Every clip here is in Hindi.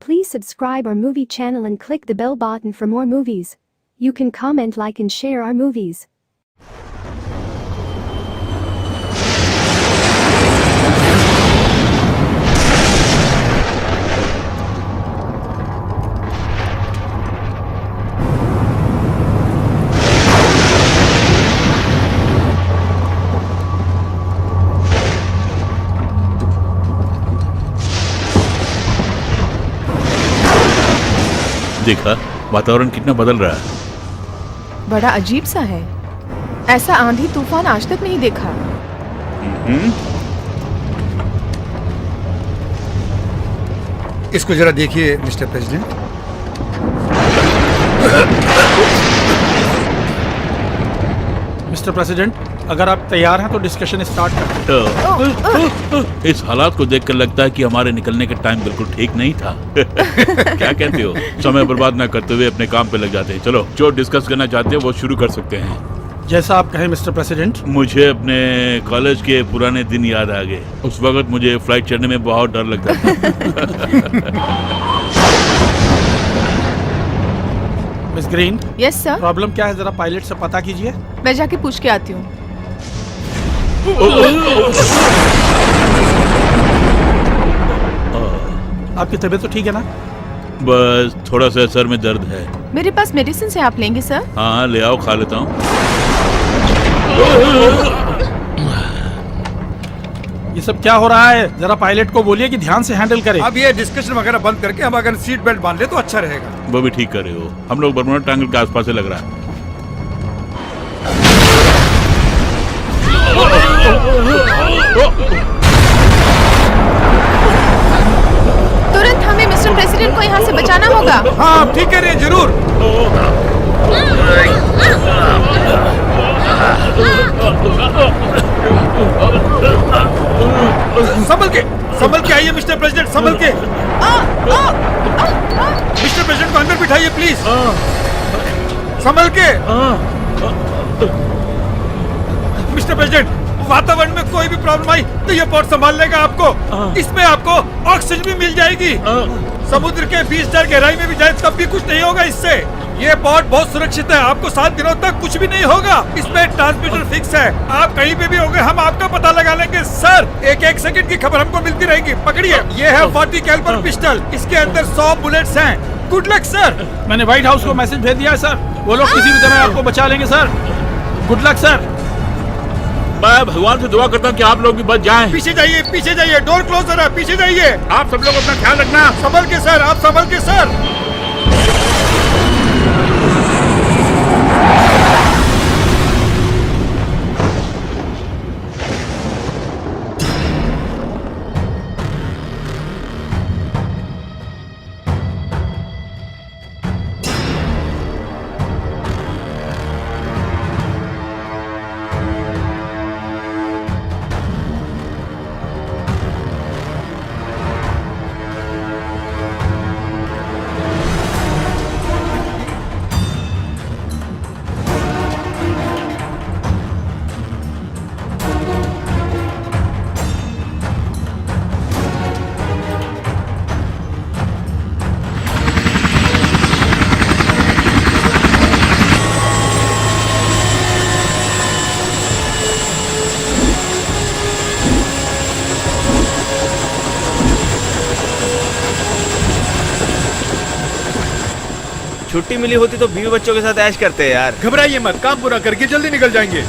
Please subscribe our movie channel and click the bell button for more movies. You can comment, like and share our movies. देखा, वातावरण कितना बदल रहा है। बड़ा अजीब सा है। ऐसा आंधी तूफान आज तक नहीं देखा। इसको जरा देखिए मिस्टर प्रेसिडेंट। मिस्टर प्रेसिडेंट, अगर आप तैयार हैं तो डिस्कशन स्टार्ट करें। इस हालात को देखकर लगता है कि हमारे निकलने का टाइम बिल्कुल ठीक नहीं था। क्या कहते हो? समय बर्बाद ना करते हुए अपने काम पे लग जाते हैं। चलो, जो डिस्कस करना चाहते हैं वो शुरू कर सकते हैं। जैसा आप कहें मिस्टर प्रेसिडेंट। मुझे अपने कॉलेज के पुराने दिन याद आ गए। उस वक्त मुझे फ्लाइट चढ़ने में बहुत डर लगता था। Miss green. Yes sir. Problem क्या है, जरा पायलट से पता कीजिए। मैं जाके पूछ के आती हूँ। आपकी तबीयत तो ठीक है ना? बस थोड़ा सा सर में दर्द है। मेरे पास मेडिसिन है, आप लेंगे सर? हाँ, ले आओ, खा लेता हूँ। ये सब क्या हो रहा है? जरा पायलट को बोलिए कि ध्यान से हैंडल करे। अब ये डिस्कशन वगैरह बंद करके हम अगर सीट बेल्ट बांध ले तो अच्छा रहेगा। वो भी ठीक कर रहे हो। हम लोग बर्मुडा ट्रायंगल के आसपास से लग रहा है। तुरंत हमें मिस्टर प्रेसिडेंट को यहाँ से बचाना होगा। हाँ, आप ठीक कह रहे हैं, जरूर। संभल के आइए मिस्टर प्रेसिडेंट, संभल के। मिस्टर प्रेसिडेंट को अंदर बिठाइए प्लीज। संभल के। मिस्टर प्रेसिडेंट, वातावरण में कोई भी प्रॉब्लम आई तो ये पोर्ट संभाल लेगा आपको। इसमें आपको ऑक्सीजन भी मिल जाएगी। समुद्र के 20 मीटर गहराई में भी जाए तब भी कुछ नहीं होगा इससे। ये पोर्ट बहुत सुरक्षित है। आपको 7 दिनों तक कुछ भी नहीं होगा। इसमें ट्रांसमीटर फिक्स है। आप कहीं पे भी होंगे, हम आपका पता लगा लेंगे सर। एक सेकंड की खबर हमको मिलती रहेगी। पकड़िए, ये है 40 कैलिबर पिस्टल। इसके अंदर 100 बुलेट्स हैं। Good luck sir. मैंने व्हाइट हाउस को मैसेज भेज दिया है सर। वो लोग किसी भी तरह आपको बचा लेंगे सर। Good luck sir. मैं भगवान से दुआ करता हूँ कि आप लोग भी बच जाएं। पीछे जाइए, पीछे जाइए। डोर क्लोजर है, पीछे जाइए। आप सब लोग अपना ख्याल रखना। संभल के सर, आप संभल के सर। छुट्टी मिली होती तो बीवी बच्चों के साथ ऐश करते हैं यार। घबराइए मत, काम पूरा करके जल्दी निकल जाएंगे।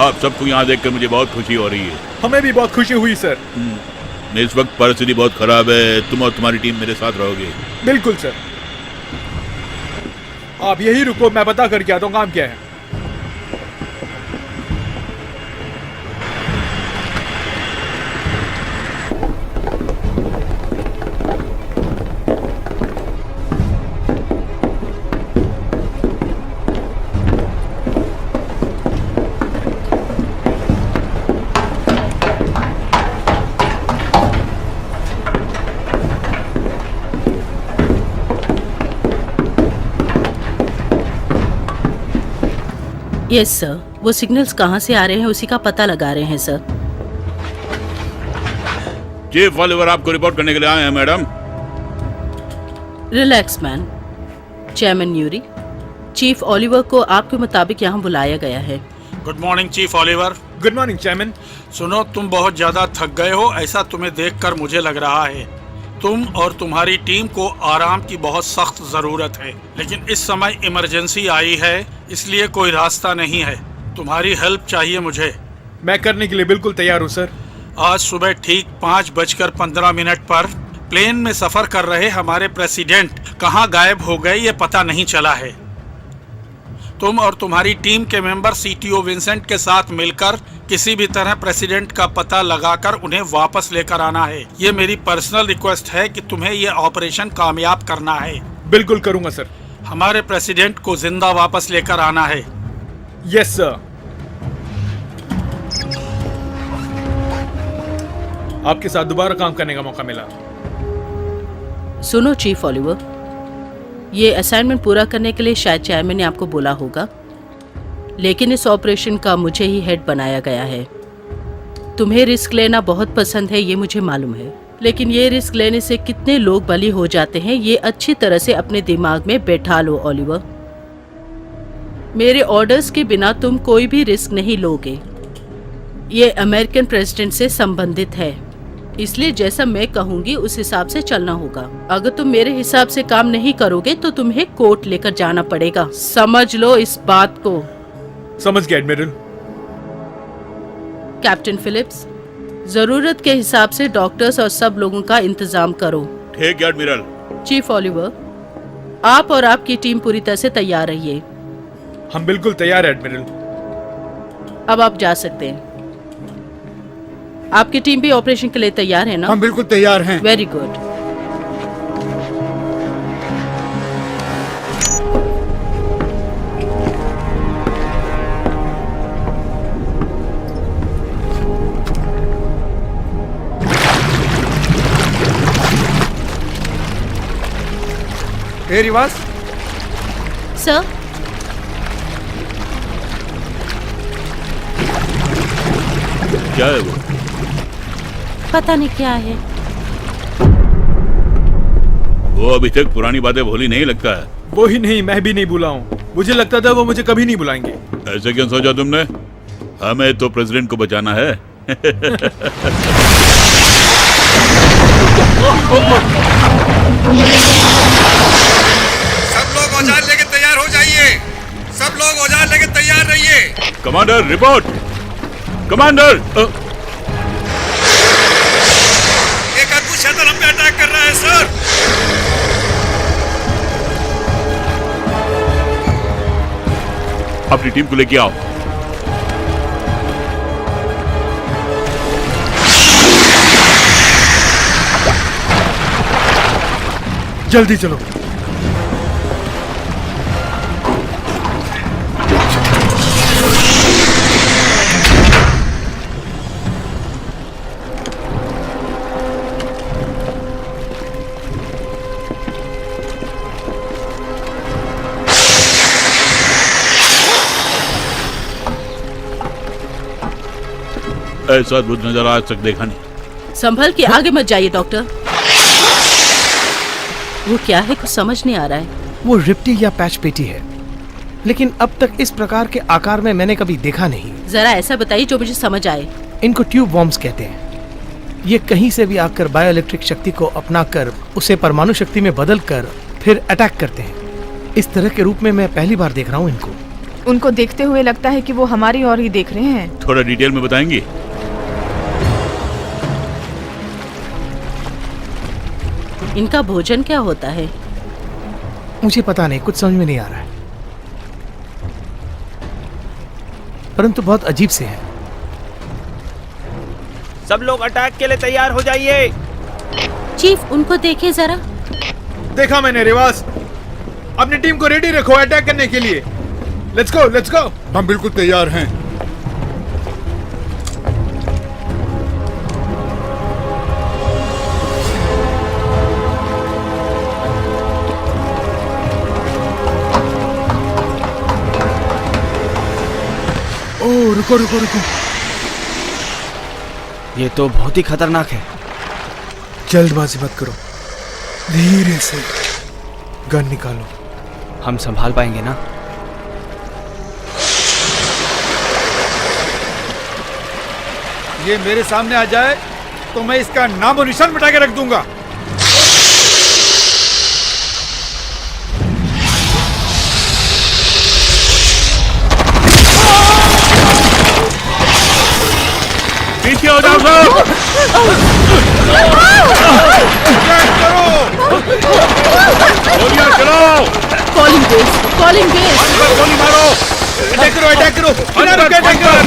आप सबको यहाँ देखकर मुझे बहुत खुशी हो रही है। हमें भी बहुत खुशी हुई सर। इस वक्त परिस्थिति बहुत खराब है। तुम और तुम्हारी टीम मेरे साथ रहोगे। बिल्कुल सर। आप यही रुको, मैं पता करके आता हूँ काम क्या है। यस सर, वो सिग्नल्स कहाँ से आ रहे हैं उसी का पता लगा रहे हैं सर। चीफ ओलिवर आपको रिपोर्ट करने के लिए आए हैं मैडम। Relax man. चेयरमैन न्यूरी, चीफ ओलिवर को आपके मुताबिक यहाँ बुलाया गया है। Good morning chief Oliver. Good morning chairman. सुनो, तुम बहुत ज्यादा थक गए हो, ऐसा तुम्हें देखकर मुझे लग रहा है। तुम और तुम्हारी टीम को आराम की बहुत सख्त जरूरत है, लेकिन इस समय इमरजेंसी आई है, इसलिए कोई रास्ता नहीं है। तुम्हारी हेल्प चाहिए मुझे। मैं करने के लिए बिल्कुल तैयार हूँ सर। आज सुबह ठीक 5:15 पर प्लेन में सफर कर रहे हमारे प्रेसिडेंट कहाँ गायब हो गए ये पता नहीं चला है। तुम और तुम्हारी टीम के मेंबर सीटीओ विंसेंट के साथ मिलकर किसी भी तरह प्रेसिडेंट का पता लगाकर उन्हें वापस लेकर आना है। ये मेरी पर्सनल रिक्वेस्ट है कि तुम्हें ये ऑपरेशन कामयाब करना है। बिल्कुल करूँगा सर। हमारे प्रेसिडेंट को जिंदा वापस लेकर आना है। Yes sir. आपके साथ दोबारा काम करने का मौका मिला। सुनो चीफ ओलिवर, ये असाइनमेंट पूरा करने के लिए शायद चेयरमैन ने आपको बोला होगा, लेकिन इस ऑपरेशन का मुझे ही हेड बनाया गया है। तुम्हें रिस्क लेना बहुत पसंद है, ये मुझे मालूम है, लेकिन ये रिस्क लेने से कितने लोग बली हो जाते हैं ये अच्छी तरह से अपने दिमाग में बैठा लो ओलिवर। मेरे ऑर्डर्स के बिना तुम कोई भी रिस्क नहीं लोगे। ये अमेरिकन प्रेसिडेंट से संबंधित है, इसलिए जैसा मैं कहूंगी उस हिसाब से चलना होगा। अगर तुम मेरे हिसाब से काम नहीं करोगे तो तुम्हें कोर्ट लेकर जाना पड़ेगा। समझ लो इस बात को। समझ गया एडमिरल। कैप्टन फिलिप्स, जरूरत के हिसाब से डॉक्टर्स और सब लोगों का इंतजाम करो। ठीक है एडमिरल। चीफ ओलिवर, आप और आपकी टीम पूरी तरह से तैयार रहिए। हम बिल्कुल तैयार है एडमिरल। अब आप जा सकते हैं। आपकी टीम भी ऑपरेशन के लिए तैयार है ना? हम बिल्कुल तैयार हैं। Very good. Hey Rivas, sir, क्या है वो? पता नहीं क्या है। वो अभी तक पुरानी बातें भूली नहीं लगता है। वो ही नहीं, मैं भी नहीं भूला हूँ। मुझे लगता था वो मुझे कभी नहीं बुलाएंगे। ऐसे क्यों सोचा तुमने? हमें तो प्रेसिडेंट को बचाना है। सब लोग औजार लेके तैयार हो जाइए। सब लोग औजार लेके तैयार रहिए। Commander report. कमांडर, एक अद्भुत शैतान हम पे अटैक कर रहा है सर। अपनी टीम को लेके आओ। जल्दी चलो। ऐसा अद्भुत नजारा आज तक देखा नहीं। संभल के आगे मत जाइए डॉक्टर। वो क्या है, कुछ समझ नहीं आ रहा है। वो रिप्टी या पैच पेटी है, लेकिन अब तक इस प्रकार के आकार में मैंने कभी देखा नहीं। जरा ऐसा बताइए जो मुझे समझ आए। इनको ट्यूब बॉम्ब्स कहते हैं। ये कहीं से भी आकर बायोइलेक्ट्रिक शक्ति को अपनाकर उसे परमाणु शक्ति में बदल कर फिर अटैक करते हैं। इस तरह के रूप में मैं पहली बार देख रहा हूँ इनको। उनको देखते हुए लगता है कि वो हमारी ओर ही देख रहे हैं। थोड़ा डिटेल में बताएंगी? इनका भोजन क्या होता है? मुझे पता नहीं, कुछ समझ में नहीं आ रहा है, परंतु बहुत अजीब से है। सब लोग अटैक के लिए तैयार हो जाइए। चीफ, उनको देखिए जरा। देखा मैंने रिवास। अपनी टीम को रेडी रखो अटैक करने के लिए। लेट्स गो, लेट्स गो। हम बिल्कुल तैयार हैं। ओह रुको रुको रुको। ये तो बहुत ही खतरनाक है। जल्दबाजी मत करो, धीरे से गन निकालो। हम संभाल पाएंगे ना? ये मेरे सामने आ जाए तो मैं इसका नामो निशान मिटा के रख दूंगा। पीछे हो जाओ सब। गोलियां चलाओ। Calling base, calling base. गोली मारो। अटैक करो, अटैक करो, अटैक करो।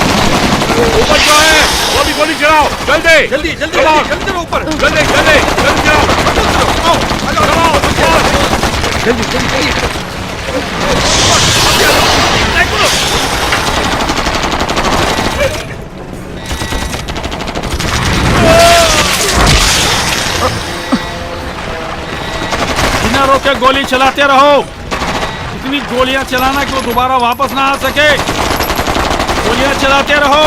ऊपर जो है वो भी गोली चलाओ। जल्दी जल्दी जल्दी चलाओ। जल्दी करो ऊपर। जल्दी जल्दी जल्दी चलाओ। चलाओ जल्दी जल्दी अटैक करो। बिना रोके गोली चलाते रहो। इतनी गोलियां चलाना कि वो दोबारा वापस ना आ सके। गोलियां चलाते रहो।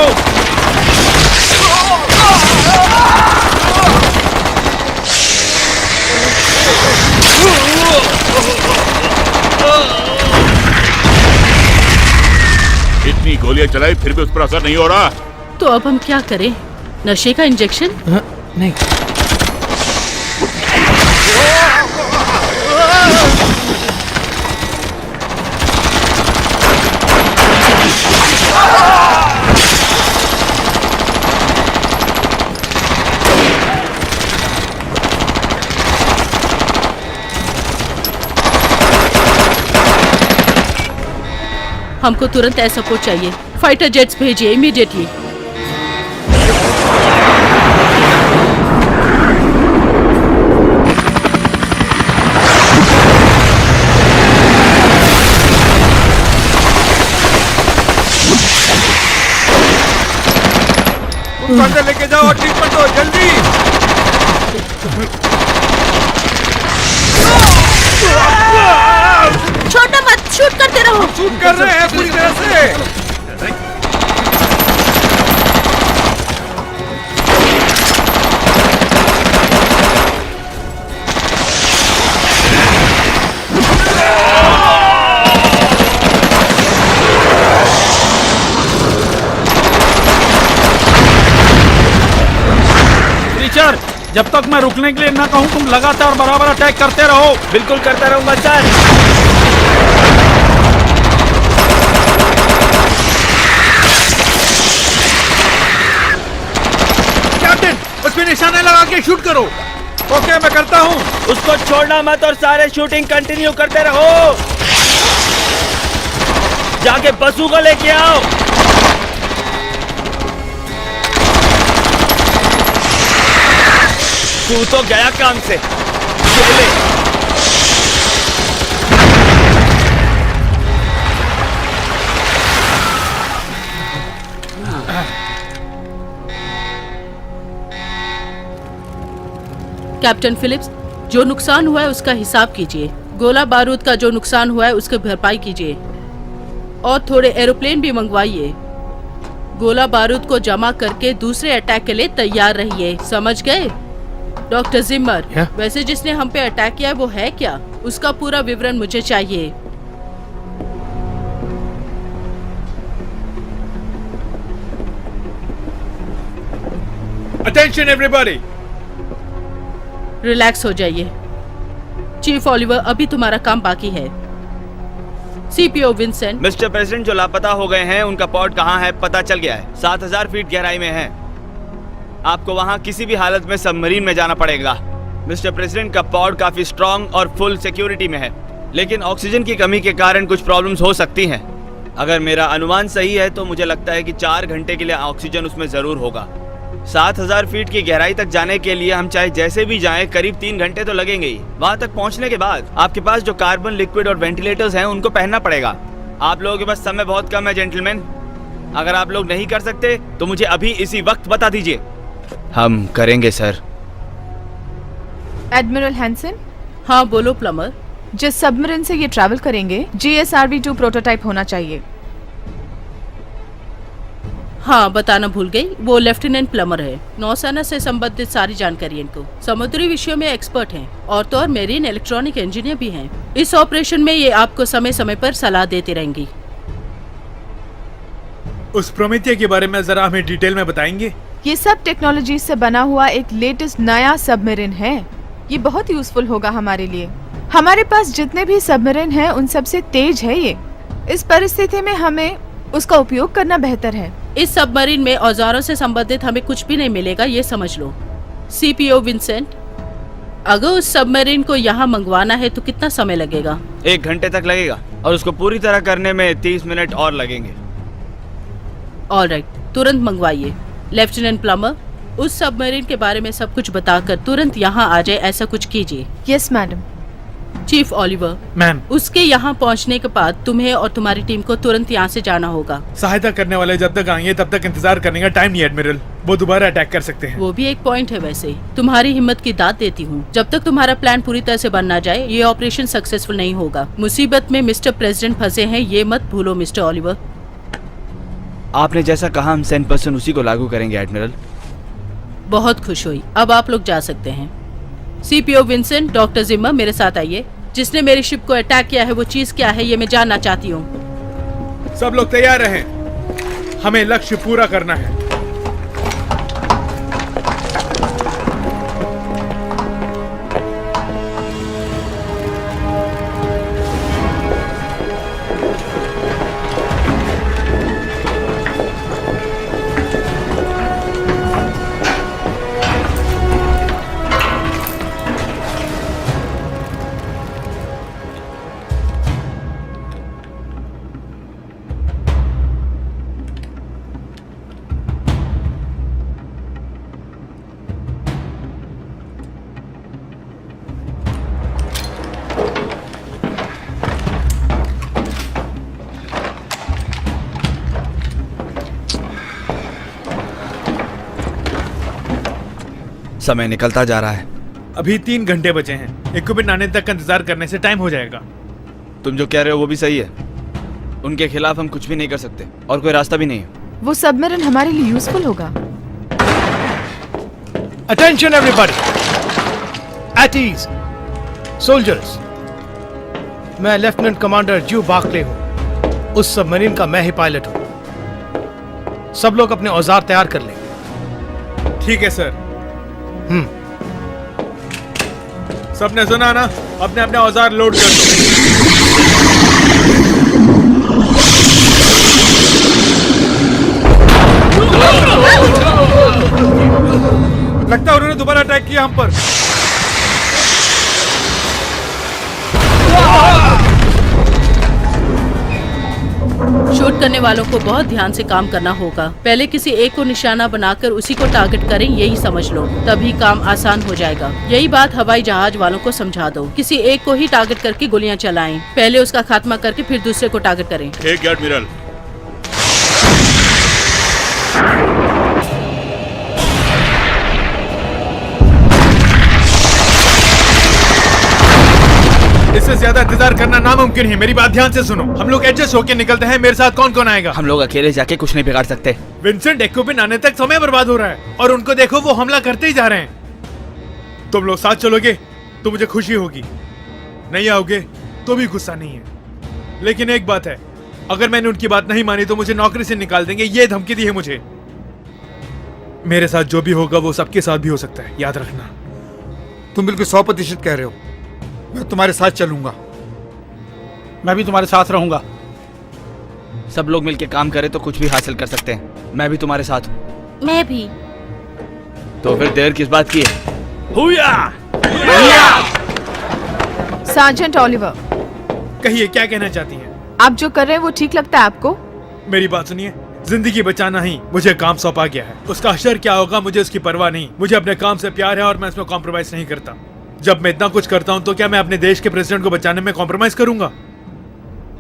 इतनी गोलियां चलाई फिर भी उस पर असर नहीं हो रहा। तो अब हम क्या करें? नशे का इंजेक्शन? नहीं, हमको तुरंत एयर सपोर्ट चाहिए। फाइटर जेट्स भेजिए इमीडिएटली। उनको अंदर लेके जाओ और ट्रीटमेंट दो जल्दी। छोड़ना मत, शूट करते रहो। शूट कर रहे हैं पूरी तरह से। टीचर, जब तक मैं रुकने के लिए ना कहूं तुम लगातार बराबर अटैक करते रहो। बिल्कुल करता रहूंगा सर। कैप्टन, उसमें निशाने लगा के शूट करो। ओके, मैं करता हूँ। उसको छोड़ना मत और सारे शूटिंग कंटिन्यू करते रहो। जाके बसू को लेके आओ। तू तो गया काम से। चले। कैप्टन फिलिप्स, जो नुकसान हुआ है उसका हिसाब कीजिए। गोला बारूद का जो नुकसान हुआ है उसकी भरपाई कीजिए और थोड़े एरोप्लेन भी मंगवाइए। गोला बारूद को जमा करके दूसरे अटैक के लिए तैयार रहिए, समझ गए? डॉक्टर जिम्मर, वैसे जिसने हम पे अटैक किया है वो है क्या? उसका पूरा विवरण मुझे चाहिए। Attention everybody. रिलैक्स हो जाइए। चीफ ओलिवर, अभी तुम्हारा काम बाकी है। CPO Vincent. मिस्टर प्रेसिडेंट, जो लापता हो गए हैं उनका पॉड कहाँ है पता चल गया है। 7000 फीट गहराई में है। आपको वहाँ किसी भी हालत में सबमरीन में जाना पड़ेगा। मिस्टर प्रेसिडेंट का पॉड काफी स्ट्रॉन्ग और फुल सिक्योरिटी में है, लेकिन ऑक्सीजन की कमी के कारण कुछ प्रॉब्लम्स हो सकती हैं। अगर मेरा अनुमान सही है तो मुझे लगता है कि 4 घंटे के लिए ऑक्सीजन उसमें जरूर होगा। 7000 फीट की गहराई तक जाने के लिए हम चाहे जैसे भी जाएं करीब 3 घंटे तो लगेंगे ही। वहां तक पहुंचने के बाद आपके पास जो कार्बन लिक्विड और वेंटिलेटर्स हैं उनको पहनना पड़ेगा। आप लोगों के पास समय बहुत कम है जेंटलमैन। अगर आप लोग नहीं कर सकते तो मुझे अभी इसी वक्त बता दीजिए। हम करेंगे सर। Admiral Hansen. हाँ बोलो प्लमर। जिस सबमरीन से ये ट्रैवल करेंगे GSRV-2 प्रोटोटाइप होना चाहिए। हाँ, बताना भूल गई, वो लेफ्टिनेंट प्लमर है। नौसेना से संबंधित सारी जानकारी इनको, समुद्री विषयों में एक्सपर्ट हैं और तो और मेरीन इलेक्ट्रॉनिक इंजीनियर भी हैं। इस ऑपरेशन में ये आपको समय समय पर सलाह देती रहेंगी। उस प्रोमेथिया के बारे में जरा हमें डिटेल में बताएंगे? ये सब टेक्नोलॉजी से बना हुआ एक लेटेस्ट नया सबमरीन है। ये बहुत यूजफुल होगा हमारे लिए। हमारे पास जितने भी सबमरीन हैं उन सबसे तेज है ये। इस परिस्थिति में हमें उसका उपयोग करना बेहतर है। इस सबमरीन में औजारों से संबंधित हमें कुछ भी नहीं मिलेगा, ये समझ लो। सीपीओ विंसेंट, अगर उस सबमरीन को यहाँ मंगवाना है तो कितना समय लगेगा? 1 घंटे तक लगेगा और उसको पूरी तरह करने में 30 मिनट और लगेंगे। ऑलराइट, तुरंत मंगवाइए। लेफ्टिनेंट प्लमर, उस सबमरीन के बारे में सब कुछ बताकर तुरंत यहाँ आ जाए, ऐसा कुछ कीजिए। Yes madam. Chief Oliver, ma'am, उसके यहाँ पहुँचने के बाद तुम्हें और तुम्हारी टीम को तुरंत यहाँ से जाना होगा। सहायता करने वाले जब तक आएंगे तब तक इंतजार करने का टाइम नहीं एडमिरल। वो दोबारा अटैक कर सकते हैं। वो भी एक पॉइंट है। वैसे तुम्हारी हिम्मत की दाद देती हूँ। जब तक तुम्हारा प्लान पूरी तरह से बन ना जाए ये ऑपरेशन सक्सेसफुल नहीं होगा। मुसीबत में मिस्टर प्रेसिडेंट फंसे हैं, ये मत भूलो मिस्टर ओलिवर। आपने जैसा कहा हम 100% उसी को लागू करेंगे एडमिरल। बहुत खुश हुई, अब आप लोग जा सकते हैं। सीपीओ विंसेंट, डॉक्टर जिम्मा, मेरे साथ आइए। जिसने मेरी शिप को अटैक किया है वो चीज क्या है ये मैं जानना चाहती हूँ। सब लोग तैयार रहें, हमें लक्ष्य पूरा करना है। समय निकलता जा रहा है। अभी 3 घंटे बचे हैं। इक्विपमेंट आने तक का इंतजार करने से टाइम हो जाएगा। तुम जो कह रहे हो वो भी सही है। उनके खिलाफ हम कुछ भी नहीं कर सकते और कोई रास्ता भी नहीं है। वो सबमरीन हमारे लिए यूजफुल होगा। Attention everybody, at ease soldiers. मैं लेफ्टिनेंट कमांडर ज्यू बार्कले हूं। उस सबमरीन का मैं ही पायलट हूं। सब लोग अपने औजार तैयार कर लें। ठीक है सर। सबने सुना ना? अपने अपने औजार लोड कर दो। लगता है उन्होंने दोबारा अटैक किया हम पर। शूट करने वालों को बहुत ध्यान से काम करना होगा। पहले किसी एक को निशाना बनाकर उसी को टारगेट करें, यही समझ लो, तभी काम आसान हो जाएगा। यही बात हवाई जहाज वालों को समझा दो। किसी एक को ही टारगेट करके गोलियां चलाएं। पहले उसका खात्मा करके फिर दूसरे को टारगेट करें। ठीक है एडमिरल। इससे ज्यादा इंतजार करना नामुमकिन है। मेरी बात ध्यान से सुनो। हम लोग एडजस्ट होके निकलते हैं। मेरे साथ कौन कौन आएगा? हम लोग अकेले जाके कुछ नहीं बिगाड़ सकते। विंसेंट, इक्विपमेंट आने तक समय बर्बाद हो रहा है और उनको देखो वो हमला करते ही जा रहे हैं। तुम लोग साथ चलोगे तो मुझे खुशी होगी, नहीं आओगे तो भी गुस्सा नहीं है। लेकिन एक बात है, अगर मैंने उनकी बात नहीं मानी तो मुझे नौकरी से निकाल देंगे। ये धमकी दी है मुझे। मेरे साथ जो भी होगा वो सबके साथ भी हो सकता है, याद रखना। तुम बिल्कुल 100% कह रहे हो। मैं तुम्हारे साथ चलूंगा। मैं भी तुम्हारे साथ रहूंगा। सब लोग मिलके काम करें तो कुछ भी हासिल कर सकते हैं। मैं भी तुम्हारे साथ हूँ। मैं भी। तो फिर देर किस बात की है? हुया! सार्जेंट ओलिवर, कहिए क्या कहना चाहती हैं? आप जो कर रहे हैं वो ठीक लगता है आपको? मेरी बात सुनिए, जिंदगी बचाना ही मुझे काम सौंपा गया है। उसका असर क्या होगा मुझे उसकी परवाह नहीं। मुझे अपने काम से प्यार है और मैं इसमें कॉम्प्रोमाइज नहीं करता। जब मैं इतना कुछ करता हूं तो क्या मैं अपने देश के प्रेसिडेंट को बचाने में कॉम्प्रोमाइज करूंगा?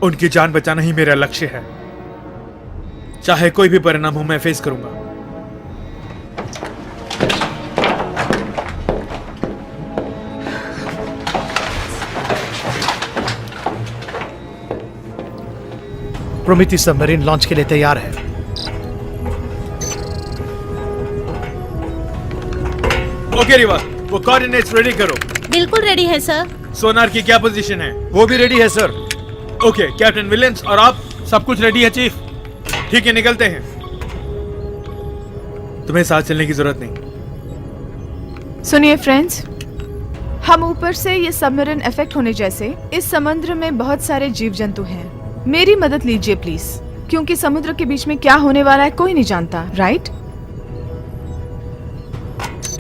उनकी जान बचाना ही मेरा लक्ष्य है। चाहे कोई भी परिणाम हो मैं फेस करूंगा। प्रोमेथियस सबमरीन लॉन्च के लिए तैयार है। ओके रिवा, वो कोऑर्डिनेट्स रेडी करो। बिल्कुल रेडी है सर। सोनार की क्या पोजीशन है? वो भी रेडी है सर। ओके, कैप्टन विलियम्स और आप? सब कुछ रेडी है चीफ। ठीक है, निकलते हैं। तुम्हें साथ चलने की जरूरत नहीं। सुनिए फ्रेंड्स, हम ऊपर से ये सबमरीन इफेक्ट होने जैसे इस समुद्र में बहुत सारे जीव जंतु हैं। मेरी मदद लीजिए प्लीज, क्योंकि समुद्र के बीच में क्या होने वाला है कोई नहीं जानता, राइट?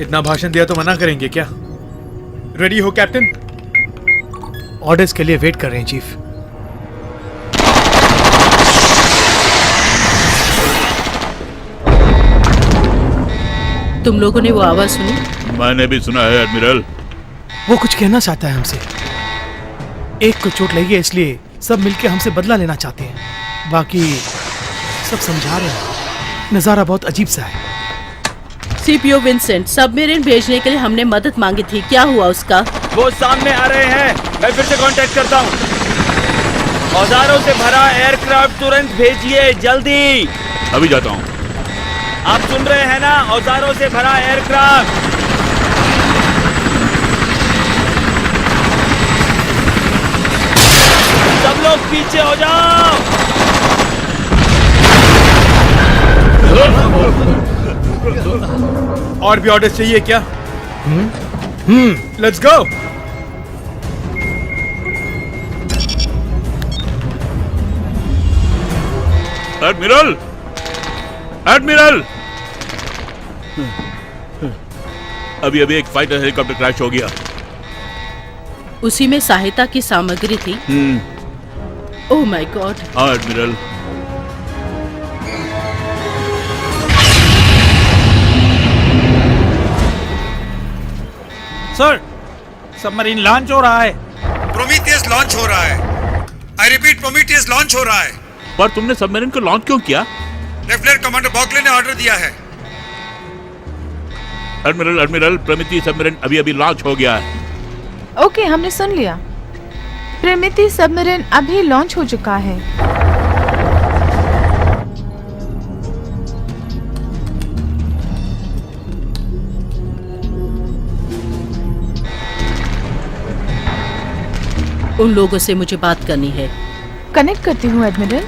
इतना भाषण दिया तो मना करेंगे क्या? रेडी हो कैप्टन? ऑर्डर्स के लिए वेट कर रहे हैं चीफ। तुम लोगों ने वो आवाज सुनी? मैंने भी सुना है एडमिरल। वो कुछ कहना चाहता है हमसे। एक को चोट लगी है इसलिए सब मिलके हमसे बदला लेना चाहते हैं। बाकी सब समझा रहे हैं। नजारा बहुत अजीब सा है। सीपीओ विंसेंट, सबमरीन भेजने के लिए हमने मदद मांगी थी, क्या हुआ उसका? वो सामने आ रहे हैं। मैं फिर से कांटेक्ट करता हूँ। औजारों से भरा एयरक्राफ्ट तुरंत भेजिए, जल्दी। अभी जाता हूँ। आप सुन रहे हैं ना? औजारों से भरा एयरक्राफ्ट। सब लोग पीछे हो जाओ। और भी ऑर्डर्स चाहिए क्या? Let's go. एडमिरल, एडमिरल, अभी अभी एक फाइटर हेलीकॉप्टर क्रैश हो गया। उसी में सहायता की सामग्री थी। Oh my God. हाँ एडमिरल। सर, सबमरीन लॉन्च हो रहा है। प्रोमीथियस लॉन्च हो रहा है। आई रिपीट, प्रोमीथियस लॉन्च हो रहा है। पर तुमने सबमरीन को लॉन्च क्यों किया? लेफ्टिनेंट कमांडर बॉकले ने ऑर्डर दिया है। एडमिरल, एडमिरल, प्रोमीथियस सबमरीन अभी अभी लॉन्च हो गया है। ओके, हमने सुन लिया। प्रेमिति सबमरीन अभी लॉन्च हो चुका है। उन लोगों से मुझे बात करनी है। कनेक्ट करती हूँ एडमिरल।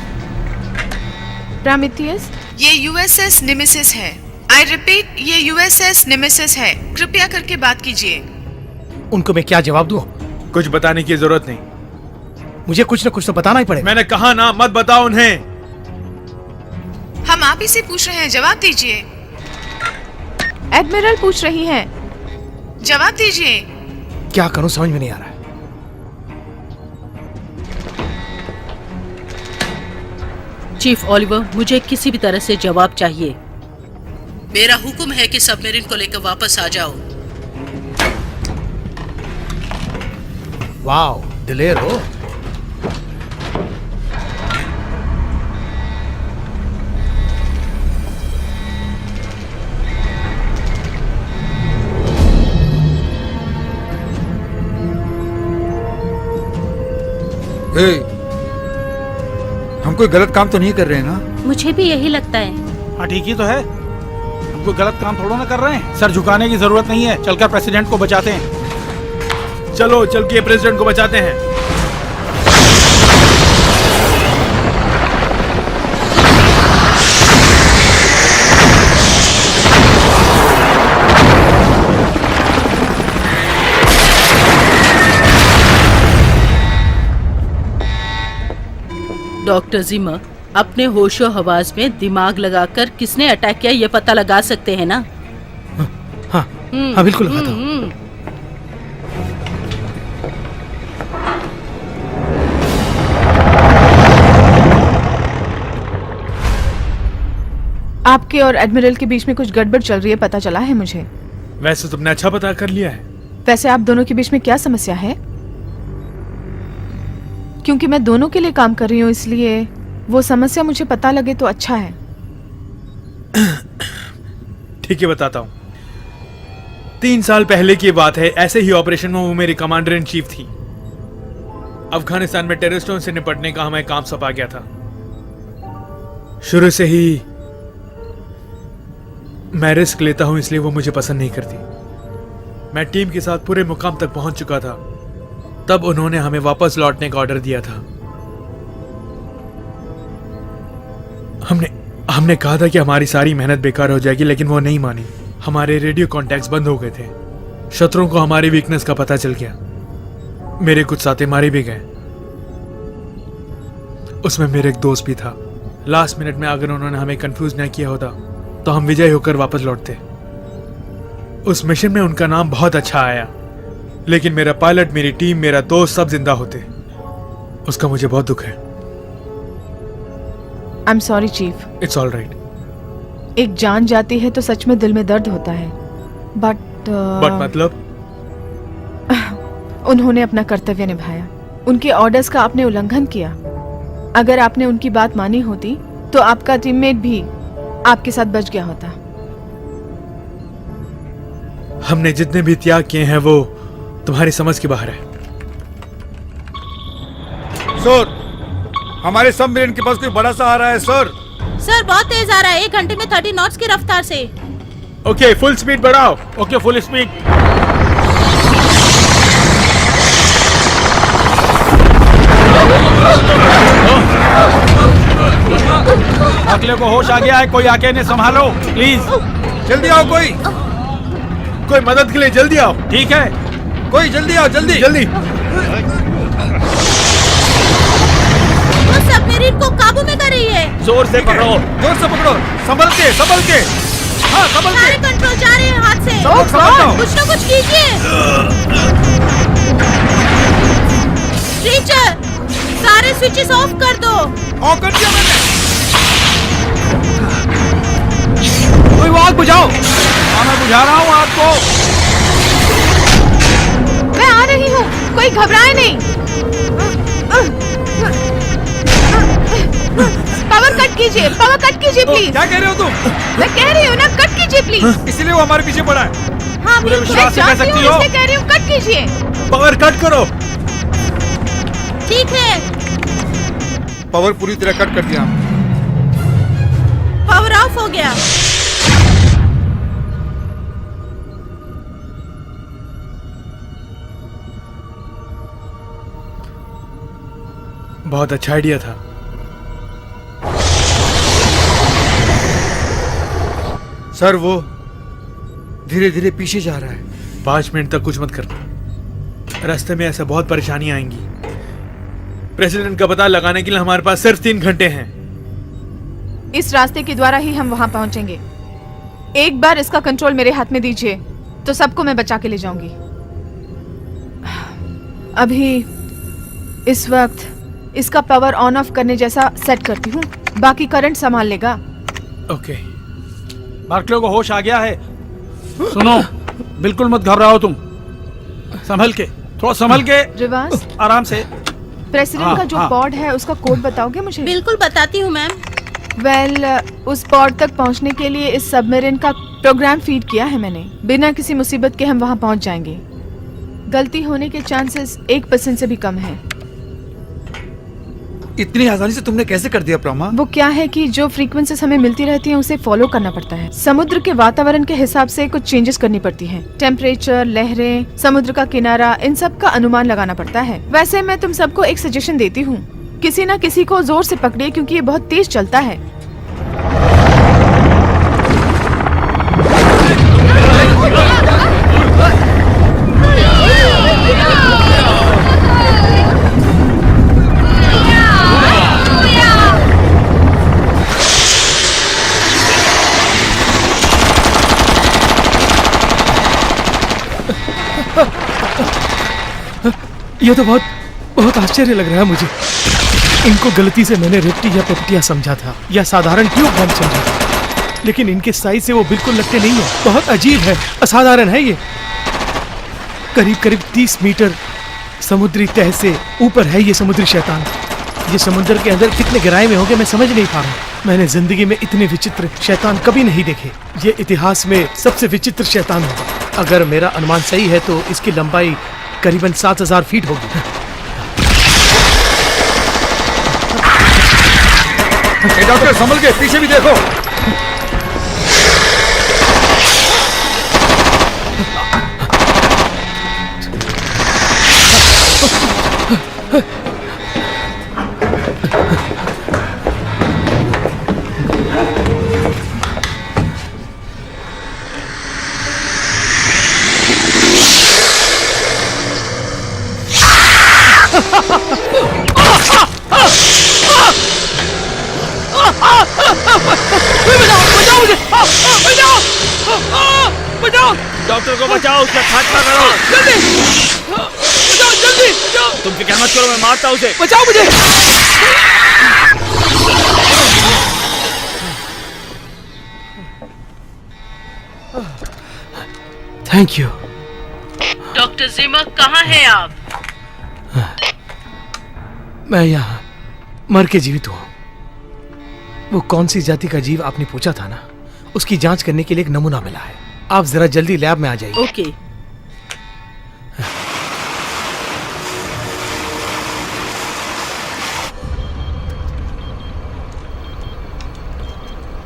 प्रामिथियस, ये यूएसएस नेमेसिस है। आई रिपीट, ये यूएसएस नेमेसिस है। कृपया करके बात कीजिए। उनको मैं क्या जवाब दूं? कुछ बताने की जरूरत नहीं। मुझे कुछ न कुछ तो बताना ही पड़ेगा। मैंने कहा ना, मत बताओ उन्हें। हम आप ही से पूछ रहे हैं, जवाब दीजिए। एडमिरल पूछ रही हैं, जवाब दीजिए। क्या करूं समझ में नहीं आ रहा है। चीफ ओलिवर, मुझे किसी भी तरह से जवाब चाहिए। मेरा हुक्म है कि सबमरीन को लेकर वापस आ जाओ। वाओ, दिलेर हो। हम कोई गलत काम तो नहीं कर रहे हैं ना? मुझे भी यही लगता है। हाँ ठीक ही तो है। हम कोई गलत काम थोड़ा ना कर रहे हैं। सर झुकाने की जरूरत नहीं है, चलकर प्रेसिडेंट को बचाते हैं। चलो चल के प्रेसिडेंट को बचाते हैं। डॉक्टर जिमा, अपने होशो हवास में दिमाग लगाकर किसने अटैक किया ये पता लगा सकते हैं ना? हाँ, हाँ बिल्कुल लगाता हूं। आपके और एडमिरल के बीच में कुछ गड़बड़ चल रही है, पता चला है मुझे। वैसे तुमने अच्छा पता कर लिया है। वैसे आप दोनों के बीच में क्या समस्या है? क्योंकि मैं दोनों के लिए काम कर रही हूँ, इसलिए वो समस्या मुझे पता लगे तो अच्छा है। ठीक है, बताता हूँ। 3 साल पहले की बात है। ऐसे ही ऑपरेशन में वो मेरी कमांडर इन चीफ थी। अफगानिस्तान में टेररिस्टों से निपटने का हमें काम सौंपा गया था। शुरू से ही मैं रिस्क लेता हूं, इसलिए वो मुझे पसंद नहीं करती। मैं टीम के साथ पूरे मुकाम तक पहुंच चुका था। तब उन्होंने हमें वापस लौटने का ऑर्डर दिया था। हमने कहा था कि हमारी सारी मेहनत बेकार हो जाएगी, लेकिन वो नहीं मानी। हमारे रेडियो कॉन्टैक्ट्स बंद हो गए थे। शत्रुओं को हमारी वीकनेस का पता चल गया। मेरे कुछ साथी मारे भी गए। उसमें मेरे एक दोस्त भी था। लास्ट मिनट में अगर उन्होंने हमें कंफ्यूज नहीं किया होता तो हम विजय होकर वापस लौटते। उस मिशन में उनका नाम बहुत अच्छा आया, लेकिन मेरा पायलट, मेरी टीम, मेरा दोस्त सब जिंदा होते। उसका मुझे बहुत दुख है। I am sorry chief. It's all right. एक जान जाती है तो सच में दिल में दर्द होता है, बट मतलब उन्होंने अपना कर्तव्य निभाया। उनके ऑर्डर्स का आपने उल्लंघन किया। अगर आपने उनकी बात मानी होती तो आपका टीममेट भी आपके साथ बच गया होता। हमने जितने भी त्याग किए हैं वो तुम्हारी समझ के बाहर है। सर, हमारे सबमरीन के पास कोई बड़ा सा आ रहा है सर। सर बहुत तेज आ रहा है, 1 घंटे में 30 नॉट्स की रफ्तार से। ओके, फुल स्पीड बढ़ाओ। Okay, full speed. अगले को होश आ गया है, कोई आके इन्हें संभालो प्लीज। जल्दी आओ, कोई मदद के लिए जल्दी आओ। ठीक है, कोई जल्दी आओ, जल्दी जल्दी। वो सबमरीन को काबू में कर रही है। जोर से पकड़ो, जोर से पकड़ो, संभल के, संभल के। हाँ, संभल सारे के। कंट्रोल जा रहे हैं हाथ से। समझ जाओ। कुछ ना कुछ कीजिए। टीचर, सारे स्विचेस ऑफ कर दो। ऑफ कर दिया मैंने। कोई वो आग बुझाओ। हाँ, मैं बुझा रहा हूँ आग को। मैं आ रही हूँ, कोई घबराए नहीं। पावर कट कीजिए, पावर कट कीजिए प्लीज। क्या कह रहे हो तुम? मैं कह रही हूँ ना, कट कीजिए प्लीज। इसलिए वो हमारे पीछे पड़ा है। हाँ, पूरे मैं विश्वास से कह जानती सकती हूँ, हो। इसलिए कह रही हूँ, कट कीजिए। पावर कट करो। ठीक है, पावर पूरी तरह कट कर दिया। पावर ऑफ हो गया। बहुत अच्छा आइडिया था। सर, वो धीरे धीरे पीछे जा रहा है। 5 मिनट तक कुछ मत करना। रास्ते में ऐसा बहुत परेशानियां आएंगी। प्रेसिडेंट का पता लगाने के लिए हमारे पास सिर्फ 3 घंटे हैं। इस रास्ते के द्वारा ही हम वहां पहुंचेंगे। एक बार इसका कंट्रोल मेरे हाथ में दीजिए तो सबको मैं बचा के ले जाऊंगी। अभी इस वक्त इसका पावर ऑन ऑफ करने जैसा सेट करती हूँ, बाकी करंट संभाल लेगा। ओके। बार्कले को होश आ गया है। सुनो, बिल्कुल मत घबराओ तुम। संभल के, थोड़ा संभल के, रिवाज, आराम से। प्रेसिडेंट का जो पॉड है उसका कोड बताओगे मुझे? बिल्कुल बताती हूँ मैम। वेल, उस पॉड तक पहुंचने के लिए इस सबमरीन का प्रोग्राम फीड किया है मैंने। बिना किसी मुसीबत के हम वहां पहुंच जाएंगे। गलती होने के चांसेस 1% से भी कम है। इतनी आसानी से तुमने कैसे कर दिया प्रमा? वो क्या है कि जो फ्रीक्वेंसीज हमें मिलती रहती हैं उसे फॉलो करना पड़ता है। समुद्र के वातावरण के हिसाब से कुछ चेंजेस करनी पड़ती हैं। टेम्परेचर, लहरें, समुद्र का किनारा, इन सब का अनुमान लगाना पड़ता है। वैसे मैं तुम सबको एक सजेशन देती हूँ, किसी ना किसी को जोर से पकड़िए क्योंकि ये बहुत तेज चलता है। ये तो बहुत आश्चर्य लग रहा है मुझे। इनको गलती से मैंने रेप्टी या पेप्टिया समझा था या साधारण ट्यूब बम समझा था, लेकिन इनके साइज से वो बिल्कुल लगते नहीं है। बहुत अजीब है, असाधारण है ये। करीब करीब 30 मीटर समुद्री तह से ऊपर है ये समुद्री शैतान। ये समुद्र के अंदर कितने गहराई में होंगे मैं समझ नहीं पा रहा। मैंने जिंदगी में इतने विचित्र शैतान कभी नहीं देखे। ये इतिहास में सबसे विचित्र शैतान होगा। अगर मेरा अनुमान सही है तो इसकी लंबाई करीबन 7000 फीट होगी। डॉक्टर, संभल के, पीछे भी देखो। डॉक्टर को बचाओ, उसका खात्मा करो। जल्दी तुम फिक्र मत करो, मैं मारता हूं उसे। बचाओ मुझे। Thank you. डॉक्टर जिमर, कहाँ हैं आप? मैं यहाँ मर के जीवित हूँ। वो कौन सी जाति का जीव आपने पूछा था ना, उसकी जांच करने के लिए एक नमूना मिला है। आप जरा जल्दी लैब में आ जाइए। ओके।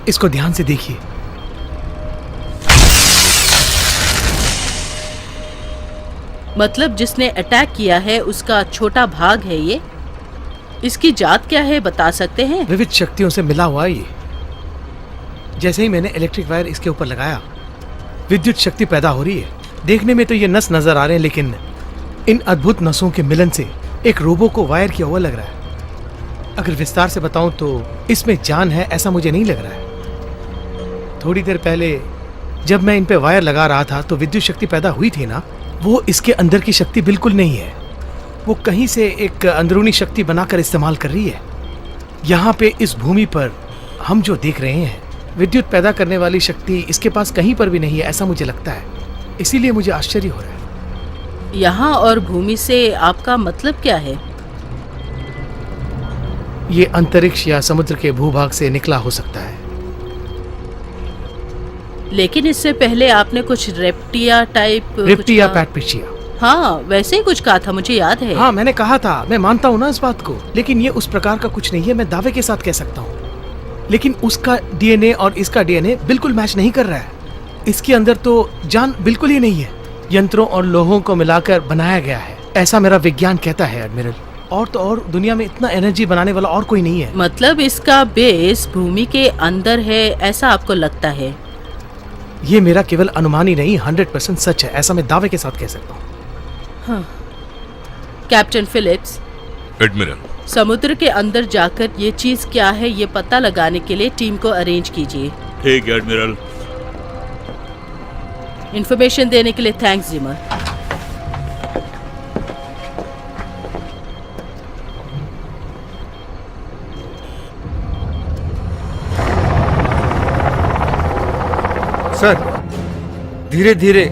इसको ध्यान से देखिए। मतलब जिसने अटैक किया है उसका छोटा भाग है ये? इसकी जात क्या है, बता सकते हैं? विविध शक्तियों से मिला हुआ ये। जैसे ही मैंने इलेक्ट्रिक वायर इसके ऊपर लगाया, विद्युत शक्ति पैदा हो रही है। देखने में तो ये नस नजर आ रहे हैं, लेकिन इन अद्भुत नसों के मिलन से एक रोबो को वायर किया हुआ लग रहा है। अगर विस्तार से बताऊं तो इसमें जान है, ऐसा मुझे नहीं लग रहा है। थोड़ी देर पहले जब मैं इन पे वायर लगा रहा था तो विद्युत शक्ति पैदा हुई थी ना, वो इसके अंदर की शक्ति बिल्कुल नहीं है। वो कहीं से एक अंदरूनी शक्ति बनाकर इस्तेमाल कर रही है। यहाँ पे इस भूमि पर हम जो देख रहे हैं, विद्युत पैदा करने वाली शक्ति इसके पास कहीं पर भी नहीं है, ऐसा मुझे लगता है। इसीलिए मुझे आश्चर्य हो रहा है। यहाँ और भूमि से आपका मतलब क्या है? ये अंतरिक्ष या समुद्र के भूभाग से निकला हो सकता है। लेकिन इससे पहले आपने कुछ रेप्टिया टाइप रेप्टिया पैटपिचिया। हाँ, वैसे ही कुछ कहा था, मुझे याद है। हाँ, मैंने कहा था, मैं मानता हूँ ना इस बात को, लेकिन ये उस प्रकार का कुछ नहीं है, मैं दावे के साथ कह सकता हूँ। लेकिन उसका डीएनए और इसका डीएनए बिल्कुल मैच नहीं कर रहा है। इसके अंदर तो जान बिल्कुल ही नहीं है। यंत्रों और लोहों को मिलाकर बनाया गया है, ऐसा मेरा विज्ञान कहता है एडमिरल। और तो और दुनिया में इतना एनर्जी बनाने वाला और कोई नहीं है। मतलब इसका बेस भूमि के अंदर है, ऐसा आपको लगता है? ये मेरा केवल अनुमान ही नहीं, 100% सच है, ऐसा मैं दावे के साथ कह सकता हूँ। हाँ। कैप्टन फिलिप्स, एडमिरल, समुद्र के अंदर जाकर ये चीज क्या है ये पता लगाने के लिए टीम को अरेंज कीजिए। ठीक है एडमिरल। इन्फॉर्मेशन देने के लिए थैंक्स जिमर। सर, धीरे धीरे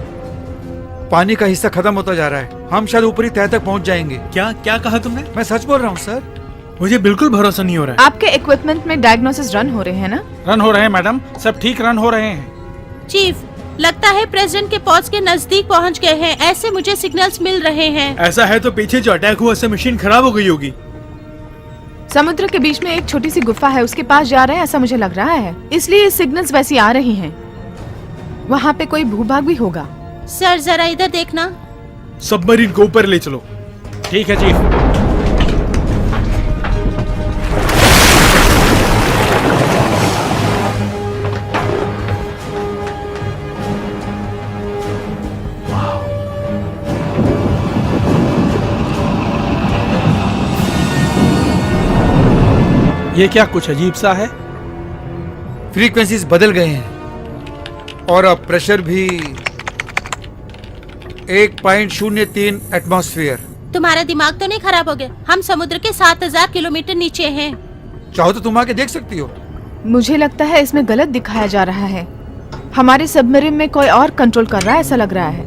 पानी का हिस्सा खत्म होता जा रहा है। हम शायद ऊपरी तह तक पहुंच जाएंगे। क्या क्या कहा तुमने? मैं सच बोल रहा हूँ सर। मुझे बिल्कुल भरोसा नहीं हो रहा है। आपके इक्विपमेंट में डायग्नोसिस रन हो रहे हैं ना? रन हो रहे हैं मैडम, सब ठीक रन हो रहे हैं। चीफ, लगता है प्रेसिडेंट के पॉज के नजदीक पहुंच गए हैं, ऐसे मुझे सिग्नल्स मिल रहे हैं। ऐसा है तो पीछे जो अटैक हुआ उससे मशीन खराब हो गई होगी। समुद्र के बीच में एक छोटी सी गुफा है, उसके पास जा रहे हैं ऐसा मुझे लग रहा है, इसलिए सिग्नल्स वैसी आ रही हैं। वहाँ पे कोई भूभाग भी होगा। सर जरा इधर देखना। सबमरीन को ऊपर ले चलो। ठीक है चीफ। ये क्या कुछ अजीब सा है? फ्रीक्वेंसीज बदल गए हैं और अब प्रेशर भी 1.03 एटमॉस्फेयर। तुम्हारा दिमाग तो नहीं खराब हो गया? हम समुद्र के 7000 किलोमीटर नीचे हैं। चाहो तो तुम आके देख सकती हो। मुझे लगता है इसमें गलत दिखाया जा रहा है। हमारे सबमरीन में कोई और कंट्रोल कर रहा है ऐसा लग रहा है।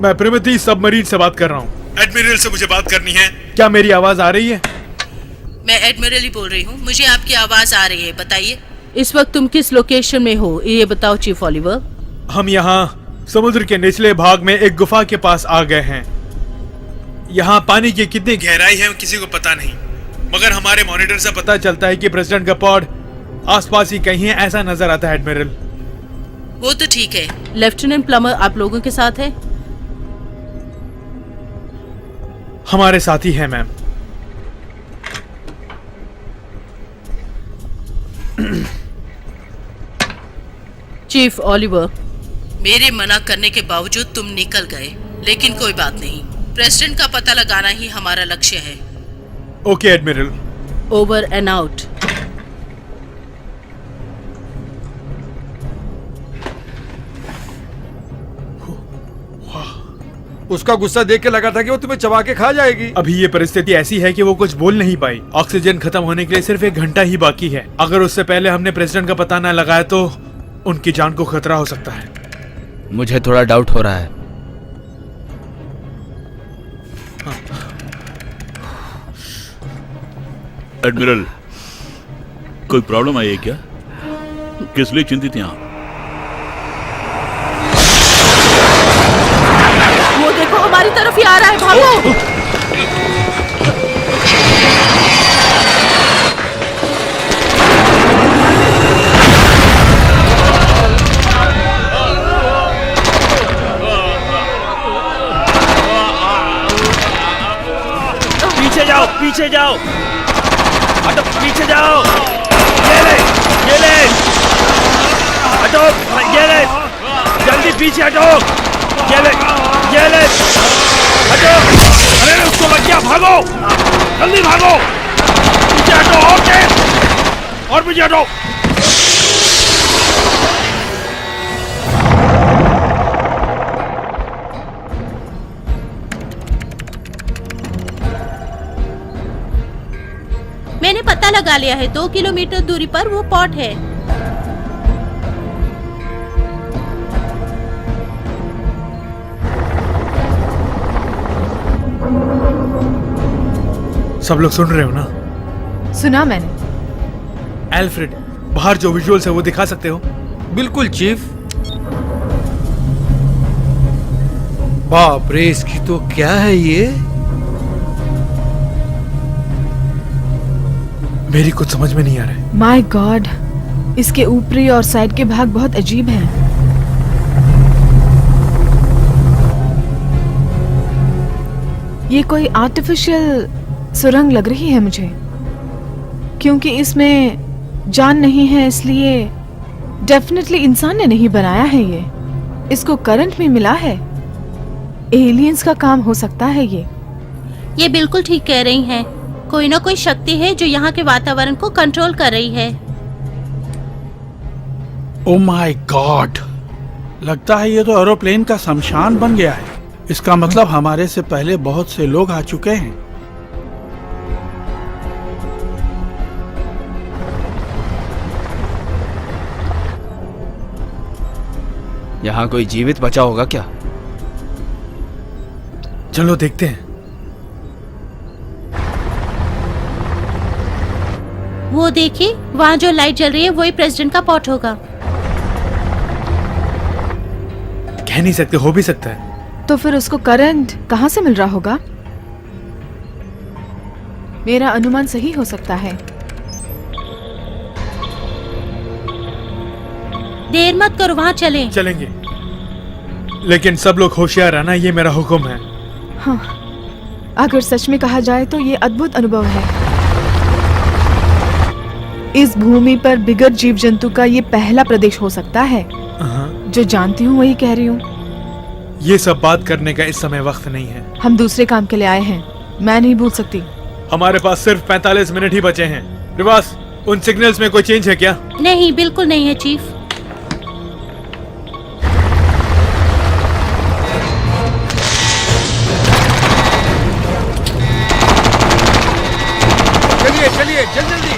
मैं प्रिमिटिव सबमरीन से बात कर रहा हूँ। एडमिरल से मुझे बात करनी है। क्या मेरी आवाज आ रही है? मैं एडमिरल ही बोल रही हूँ, मुझे आपकी आवाज आ रही है, बताइए। इस वक्त तुम किस लोकेशन में हो ये बताओ चीफ ओलिवर। हम यहाँ समुद्र के निचले भाग में एक गुफा के पास आ गए हैं। यहाँ पानी की कितनी गहराई है किसी को पता नहीं, मगर हमारे मॉनिटर से पता चलता है कि प्रेसिडेंट का पॉड आसपास ही कहीं है, ऐसा नजर आता है एडमिरल। वो तो ठीक है। लेफ्टिनेंट प्लमर आप लोगों के साथ है? हमारे साथी है मैम। चीफ ओलिवर, मेरे मना करने के बावजूद तुम निकल गए, लेकिन कोई बात नहीं, प्रेसिडेंट का पता लगाना ही हमारा लक्ष्य है। Okay admiral. Over and out. उसका गुस्सा देख के लगा था कि वो तुम्हें चबा के खा जाएगी। अभी ये परिस्थिति ऐसी है कि वो कुछ बोल नहीं पाई। ऑक्सीजन खत्म होने के लिए सिर्फ 1 घंटा ही बाकी है। अगर उससे पहले हमने प्रेसिडेंट का पता न लगाया तो उनकी जान को खतरा हो सकता है। मुझे थोड़ा डाउट हो रहा है। एडमिरल, कोई प्रॉब्लम आई है क्या? किस लिए चिंतित हैं आप? वो देखो हमारी तरफ ही आ रहा है, भागो। पीछे जाओ, पीछे जाओ, हटो, पीछे जाओ। ये ले, हटो, ये ले, जल्दी पीछे हटो, ये ले, हटो। अरे उसको लग गया, भागो, जल्दी भागो, पीछे हटो, और तेज, और पीछे हटो। मैंने पता लगा लिया है, 2 किलोमीटर दूरी पर वो पॉट है। सब लोग सुन रहे हो ना? सुना मैंने। एल्फ्रेड, बाहर जो विजुअल्स है वो दिखा सकते हो? बिल्कुल चीफ। बाप रे, इसकी तो क्या है ये? मेरी कुछ समझ में नहीं आ रहा है। माय गॉड, इसके ऊपरी और साइड के भाग बहुत अजीब हैं। ये कोई आर्टिफिशियल सुरंग लग रही है मुझे, क्योंकि इसमें जान नहीं है, इसलिए डेफिनेटली इंसान ने नहीं बनाया है ये। इसको करंट भी मिला है, एलियंस का काम हो सकता है ये बिल्कुल ठीक कह रही हैं। कोई ना कोई शक्ति है जो यहाँ के वातावरण को कंट्रोल कर रही है। ओ माय गॉड, लगता है ये तो एरोप्लेन का शमशान बन गया है। इसका मतलब हमारे से पहले बहुत से लोग आ चुके हैं। यहाँ कोई जीवित बचा होगा क्या? चलो देखते हैं। वो देखिए, वहाँ जो लाइट जल रही है वही प्रेसिडेंट का पॉट होगा। कह नहीं सकते, हो भी सकता है। तो फिर उसको करंट कहाँ से मिल रहा होगा? मेरा अनुमान सही हो सकता है। देर मत करो, वहाँ चलें। चलेंगे, लेकिन सब लोग होशियार रहना, ये मेरा हुक्म है। हाँ, अगर सच में कहा जाए तो ये अद्भुत अनुभव है। इस भूमि पर बिगर जीव जंतु का ये पहला प्रदेश हो सकता है। जो जानती हूँ वही कह रही हूँ। ये सब बात करने का इस समय वक्त नहीं है। हम दूसरे काम के लिए आए हैं, मैं नहीं भूल सकती। हमारे पास सिर्फ 45 मिनट ही बचे हैं। रिवास, उन सिग्नल्स में कोई चेंज है क्या? नहीं, बिल्कुल नहीं है चीफ। चलिए चलिए, जल्दी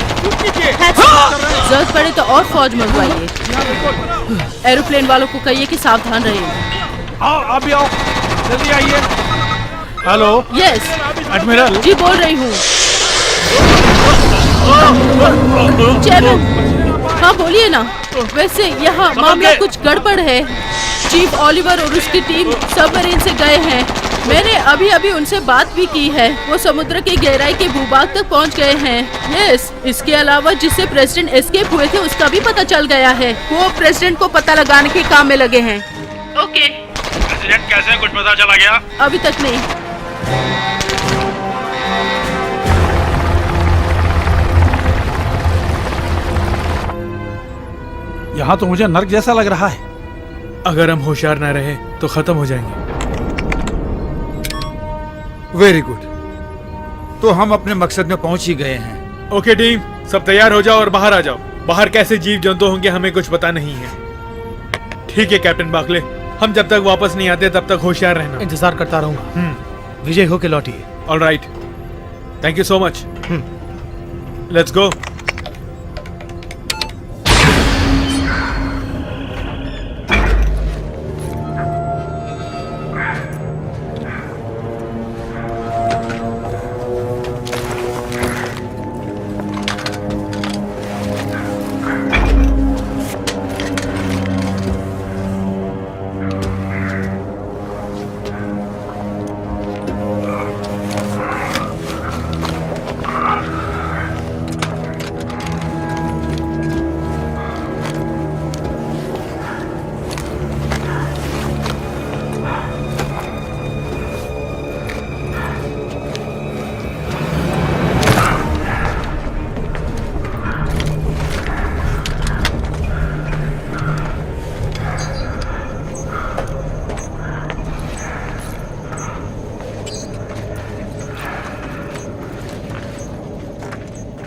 जरूरत पड़े तो और फौज मंगवाइए। एरोप्लेन वालों को कहिए कि सावधान रहिए। आओ, आप भी आओ, जल्दी आइए। हेलो। यस एडमिरल जी, बोल रही हूँ। चैरमैन, हाँ बोलिए ना। वैसे यहाँ मामला कुछ गड़बड़ है। चीफ ओलिवर और उसकी टीम सबमरीन से गए हैं। मैंने अभी अभी उनसे बात भी की है। वो समुद्र की गहराई के भूभाग तक पहुंच गए हैं। यस, इसके अलावा जिससे प्रेसिडेंट एस्केप हुए थे उसका भी पता चल गया है। वो प्रेसिडेंट को पता लगाने के काम में लगे हैं। ओके। प्रेसिडेंट कैसे, कुछ पता चला गया? अभी तक नहीं। यहाँ तो मुझे नर्क जैसा लग रहा है। अगर हम होशियार न रहे तो खत्म हो जाएंगे। वेरी गुड, तो हम अपने मकसद में पहुंच ही गए हैं। ओके टीम, सब तैयार हो जाओ और बाहर आ जाओ। बाहर कैसे जीव जंतु होंगे हमें कुछ पता नहीं है। ठीक है कैप्टन बाकले, हम जब तक वापस नहीं आते तब तक होशियार रहना। इंतजार करता रहूंगा। विजय होके लौटिए। Alright, thank you so much. Let's go.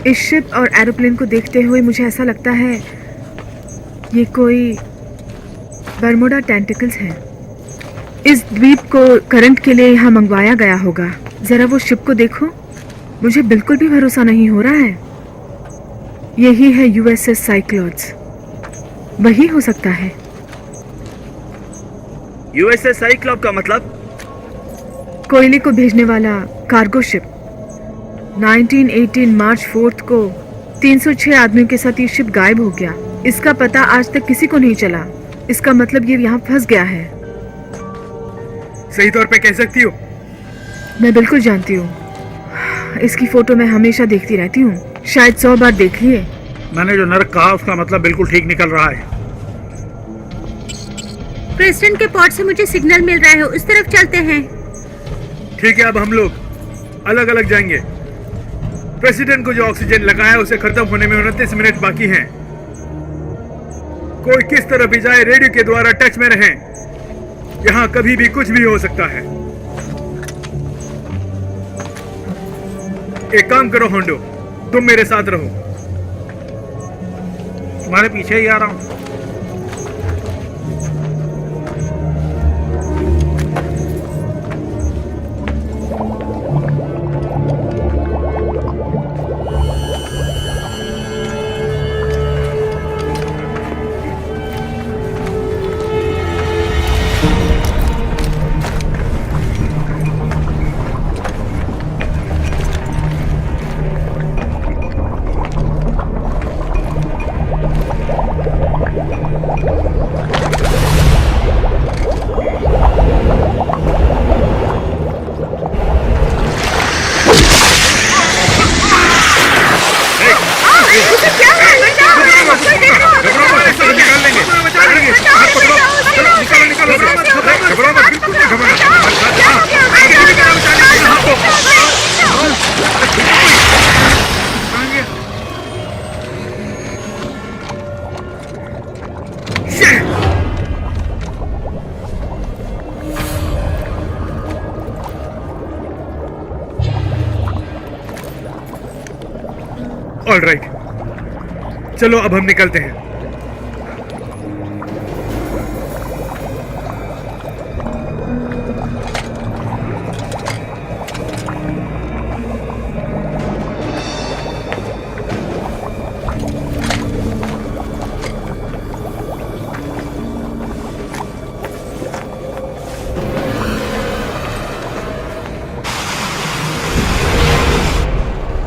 इस शिप और एरोप्लेन को देखते हुए मुझे ऐसा लगता है ये कोई बरमुडा टेंटिकल्स है। इस द्वीप को करंट के लिए यहाँ मंगवाया गया होगा। जरा वो शिप को देखो, मुझे बिल्कुल भी भरोसा नहीं हो रहा है। यही है यूएसएस साइक्लोड्स, वही हो सकता है। यूएसएस साइक्लोप का मतलब? कोयले को भेजने वाला कार्गो शिप। 1918 मार्च 4 को 306 आदमियों के साथ ये शिप गायब हो गया। इसका पता आज तक किसी को नहीं चला। इसका मतलब ये यहाँ फंस गया है। सही तौर पे कह सकती हो? मैं बिल्कुल जानती हूँ। इसकी फोटो मैं हमेशा देखती रहती हूँ, शायद 100 बार देख लिए। मैंने जो नर्क कहा उसका मतलब बिल्कुल ठीक निकल रहा है। प्रेसिडेंट के पॉड से मुझे सिग्नल मिल रहा है, उस तरफ चलते हैं। ठीक है, अब हम लोग अलग अलग जाएंगे। प्रेसिडेंट को जो ऑक्सीजन लगा है उसे खत्म होने में 29 मिनट बाकी हैं। कोई किस तरफ भी जाए रेडियो के द्वारा टच में रहें। यहाँ कभी भी कुछ भी हो सकता है। एक काम करो होंडो, तुम मेरे साथ रहो। तुम्हारे पीछे ही आ रहा हूँ। ऑलराइट, चलो अब हम निकलते हैं।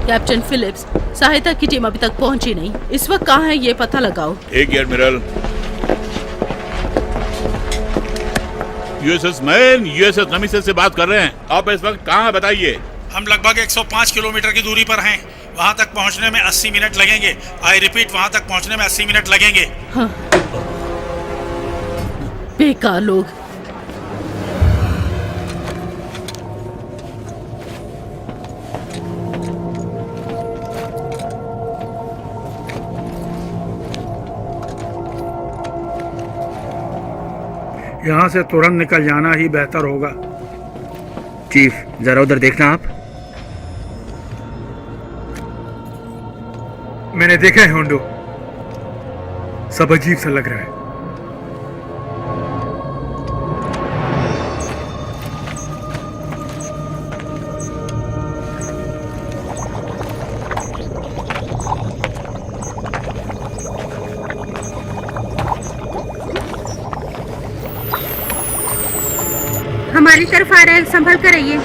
कैप्टन फिलिप्स, सहायता की टीम अभी तक पहुंची नहीं। इस वक्त कहाँ है ये पता लगाओ। ठीक है एडमिरल। यूएसएस मैन, यूएसएस नमिसेस से बात कर रहे हैं। आप इस वक्त कहाँ हैं बताइए। हम लगभग 105 किलोमीटर की दूरी पर हैं। वहाँ तक पहुँचने में 80 मिनट लगेंगे। आई रिपीट, वहाँ तक पहुँचने में 80 मिनट लगेंगे। हाँ। बेकार लोग। यहाँ से तुरंत निकल जाना ही बेहतर होगा। चीफ, जरा उधर देखना आप। मैंने देखा है होंडो, सब अजीब सा लग रहा है। हमारी तरफ आ रहा है, संभल कर रहिए।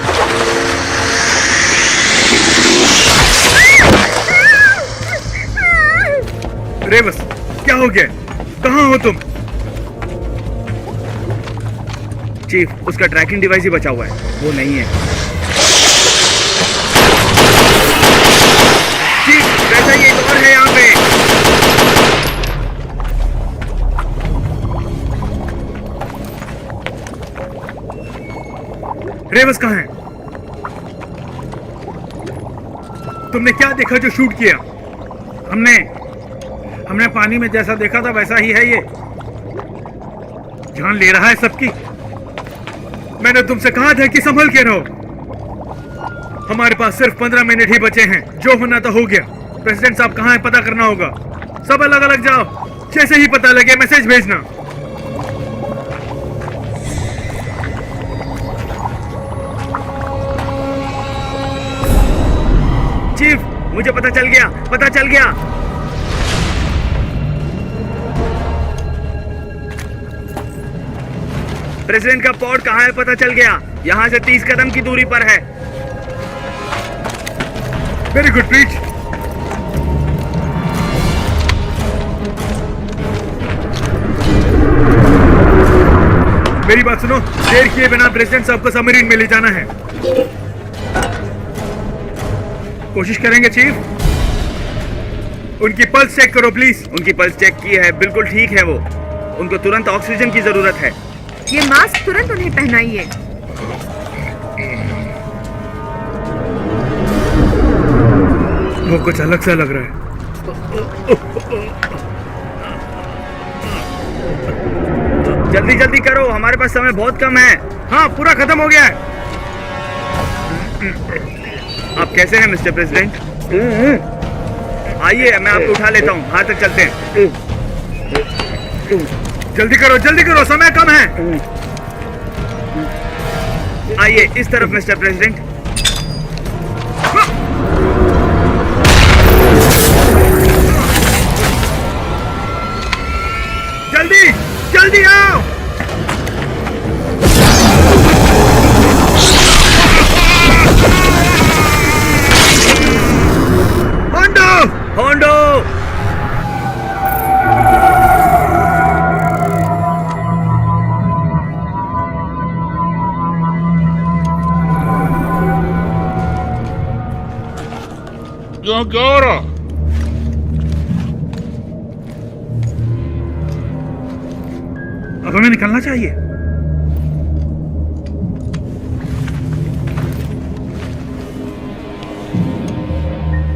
रेवस, क्या हो गया? कहाँ हो तुम? चीफ, उसका ट्रैकिंग डिवाइस ही बचा हुआ है, वो नहीं है। चीफ, वैसा ही एक और है यहाँ पे। रेवस कहाँ है? तुमने क्या देखा जो शूट किया? हमने पानी में जैसा देखा था वैसा ही है ये। जान ले रहा है सबकी। मैंने तुमसे कहा था कि संभल के रहो। हमारे पास सिर्फ 15 मिनट ही बचे हैं। जो होना तो हो गया। प्रेसिडेंट साहब कहाँ है पता करना होगा। सब अलग अलग जाओ। जैसे ही पता लगे मैसेज भेजना। चीफ, मुझे पता चल गया, पता चल गया। प्रेसिडेंट का पॉड कहाँ है पता चल गया। यहाँ से 30 कदम की दूरी पर है। Very good preach. मेरी बात सुनो, देर किए बिना प्रेसिडेंट साहब को सबमरीन में ले जाना है। कोशिश करेंगे चीफ। उनकी पल्स चेक करो प्लीज। उनकी पल्स चेक की है, बिल्कुल ठीक है वो। उनको तुरंत ऑक्सीजन की जरूरत है। ये मास्क तुरंत उन्हें पहनाइए। वो कुछ अलग सा लग रहा है। जल्दी जल्दी करो, हमारे पास समय बहुत कम है। हाँ, पूरा खत्म हो गया है। आप कैसे हैं मिस्टर प्रेसिडेंट? आइए, मैं आपको उठा लेता हूँ। बाहर तक चलते हैं। जल्दी करो, समय कम है। आइए इस तरफ मिस्टर प्रेसिडेंट। जल्दी आओ। होंडो, यहाँ क्या हो रहा? अब हमें निकलना चाहिए।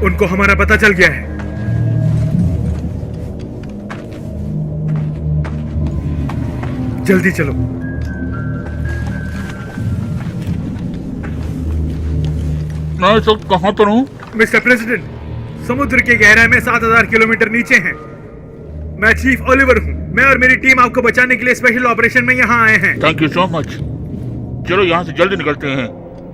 उनको हमारा पता चल गया है। जल्दी चलो। मैं इस वक्त कहाँ पर हूँ? मिस्टर प्रेसिडेंट, समुद्र के गहराई में 7000 किलोमीटर नीचे हैं। मैं चीफ ओलिवर हूँ। मैं और मेरी टीम आपको बचाने के लिए स्पेशल ऑपरेशन में यहाँ आए हैं। Thank you so much. चलो यहाँ से जल्दी निकलते हैं।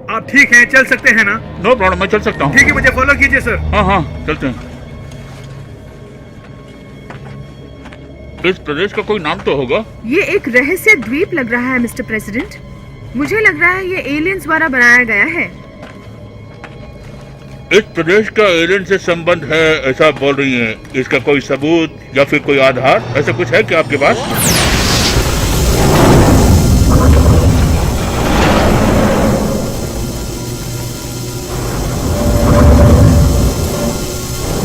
आप ठीक हैं? चल सकते हैं ना? नो प्रॉब्लम, मैं चल सकता हूँ। ठीक है, मुझे फॉलो कीजिए सर। हाँ, चलते हैं। इस प्रदेश का कोई नाम तो होगा? ये एक रहस्य द्वीप लग रहा है मिस्टर प्रेसिडेंट। मुझे लग रहा है ये एलियंस द्वारा बनाया गया है। इस प्रदेश का एलियन से संबंध है ऐसा बोल रही हैं। इसका कोई सबूत या फिर कोई आधार ऐसा कुछ है क्या आपके पास?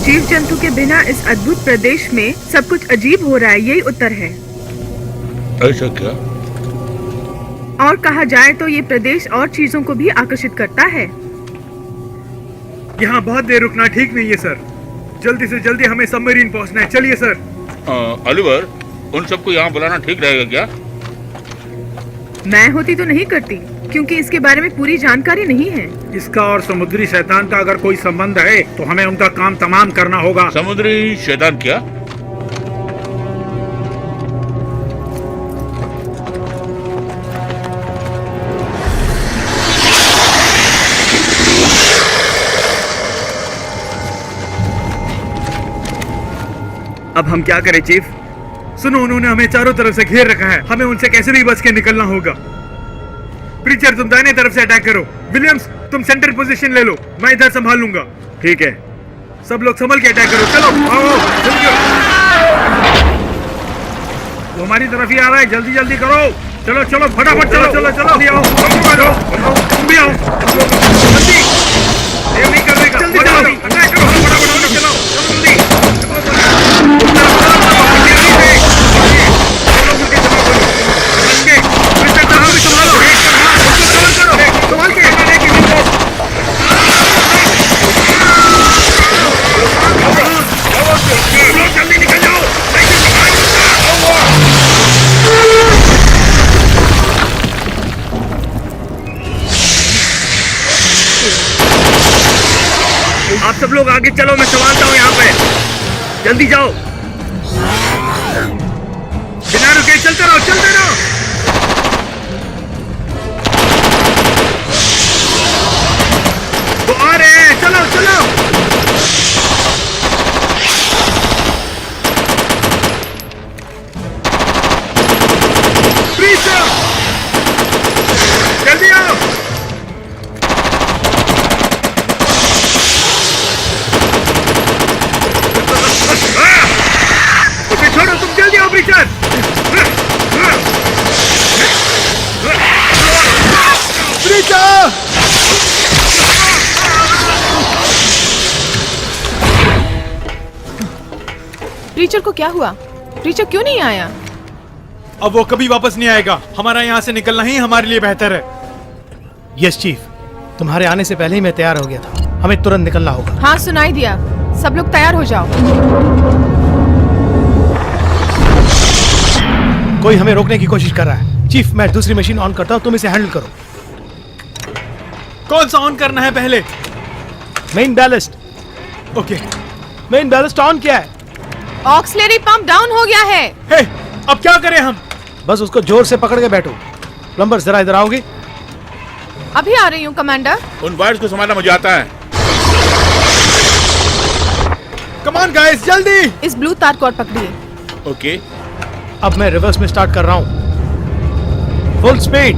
जीव जंतु के बिना इस अद्भुत प्रदेश में सब कुछ अजीब हो रहा है, यही उत्तर है। ऐसा क्या? और कहा जाए तो ये प्रदेश और चीजों को भी आकर्षित करता है। यहाँ बहुत देर रुकना ठीक नहीं है सर। जल्दी से जल्दी हमें सबमरीन पहुँचना है। चलिए सर। ओलिवर, उन सबको यहाँ बुलाना ठीक रहेगा क्या? मैं होती तो नहीं करती, क्योंकि इसके बारे में पूरी जानकारी नहीं है। इसका और समुद्री शैतान का अगर कोई संबंध है तो हमें उनका काम तमाम करना होगा। समुद्री शैतान क्या? अब हम क्या करें चीफ? सुनो, उन्होंने हमें चारों तरफ से घेर रखा है। हमें उनसे कैसे भी बच के निकलना होगा। प्रीचर तुम दाहिने तरफ से अटैक करो, विलियम्स तुम सेंटर पोजीशन ले लो, मैं इधर संभाल लूंगा। ठीक है, सब लोग संभल के अटैक करो। चलो आओ जल्दी करो। वो हमारी तरफ ही आ रहा है, जल्दी जल्दी करो। चलो चलो फटाफट चलो चलो चलो जल्दी आओ, तुम भी आओ जल्दी, ये नहीं करने का, जल्दी चलो अटैक करो, फटाफट चलो जल्दी। जल्दी निकल जाओ। आप सब लोग आगे चलो, मैं संभालता हूँ यहाँ पे, जल्दी जाओ, बिना रुके चलते रहो चलते रहो। वो आ रहे हैं, चलो चलो। जल्दी आओ। उसे छोड़ो, तुम जल्दी आओ ब्रीचर। ब्रीचर प्रीचर को क्या हुआ? प्रीचर क्यों नहीं आया? अब वो कभी वापस नहीं आएगा, हमारा यहाँ से निकलना ही हमारे लिए बेहतर है। यस चीफ, तुम्हारे आने से पहले ही मैं तैयार हो गया था, हमें तुरंत निकलना होगा। हाँ सुनाई दिया, सब लोग तैयार हो जाओ। कोई हमें रोकने की कोशिश कर रहा है। चीफ, मैं दूसरी मशीन ऑन करता हूँ, तुम इसे हैंडल करो। कौन सा ऑन करना है पहले? मेन बैलिस्ट। ओके, मेन बैलिस्ट ऑन किया है। ऑक्सिलरी पंप डाउन हो गया है। हे, अब क्या करें हम? बस उसको जोर से पकड़ के बैठो। प्लम्बर जरा इधर आओगे? अभी आ रही हूँ कमांडर। उन वायर्स को संभालना मुझे आता है। कम ऑन गाइस, जल्दी। इस ब्लू तार को और पकड़िए। ओके, अब मैं रिवर्स में स्टार्ट कर रहा हूँ, फुल स्पीड।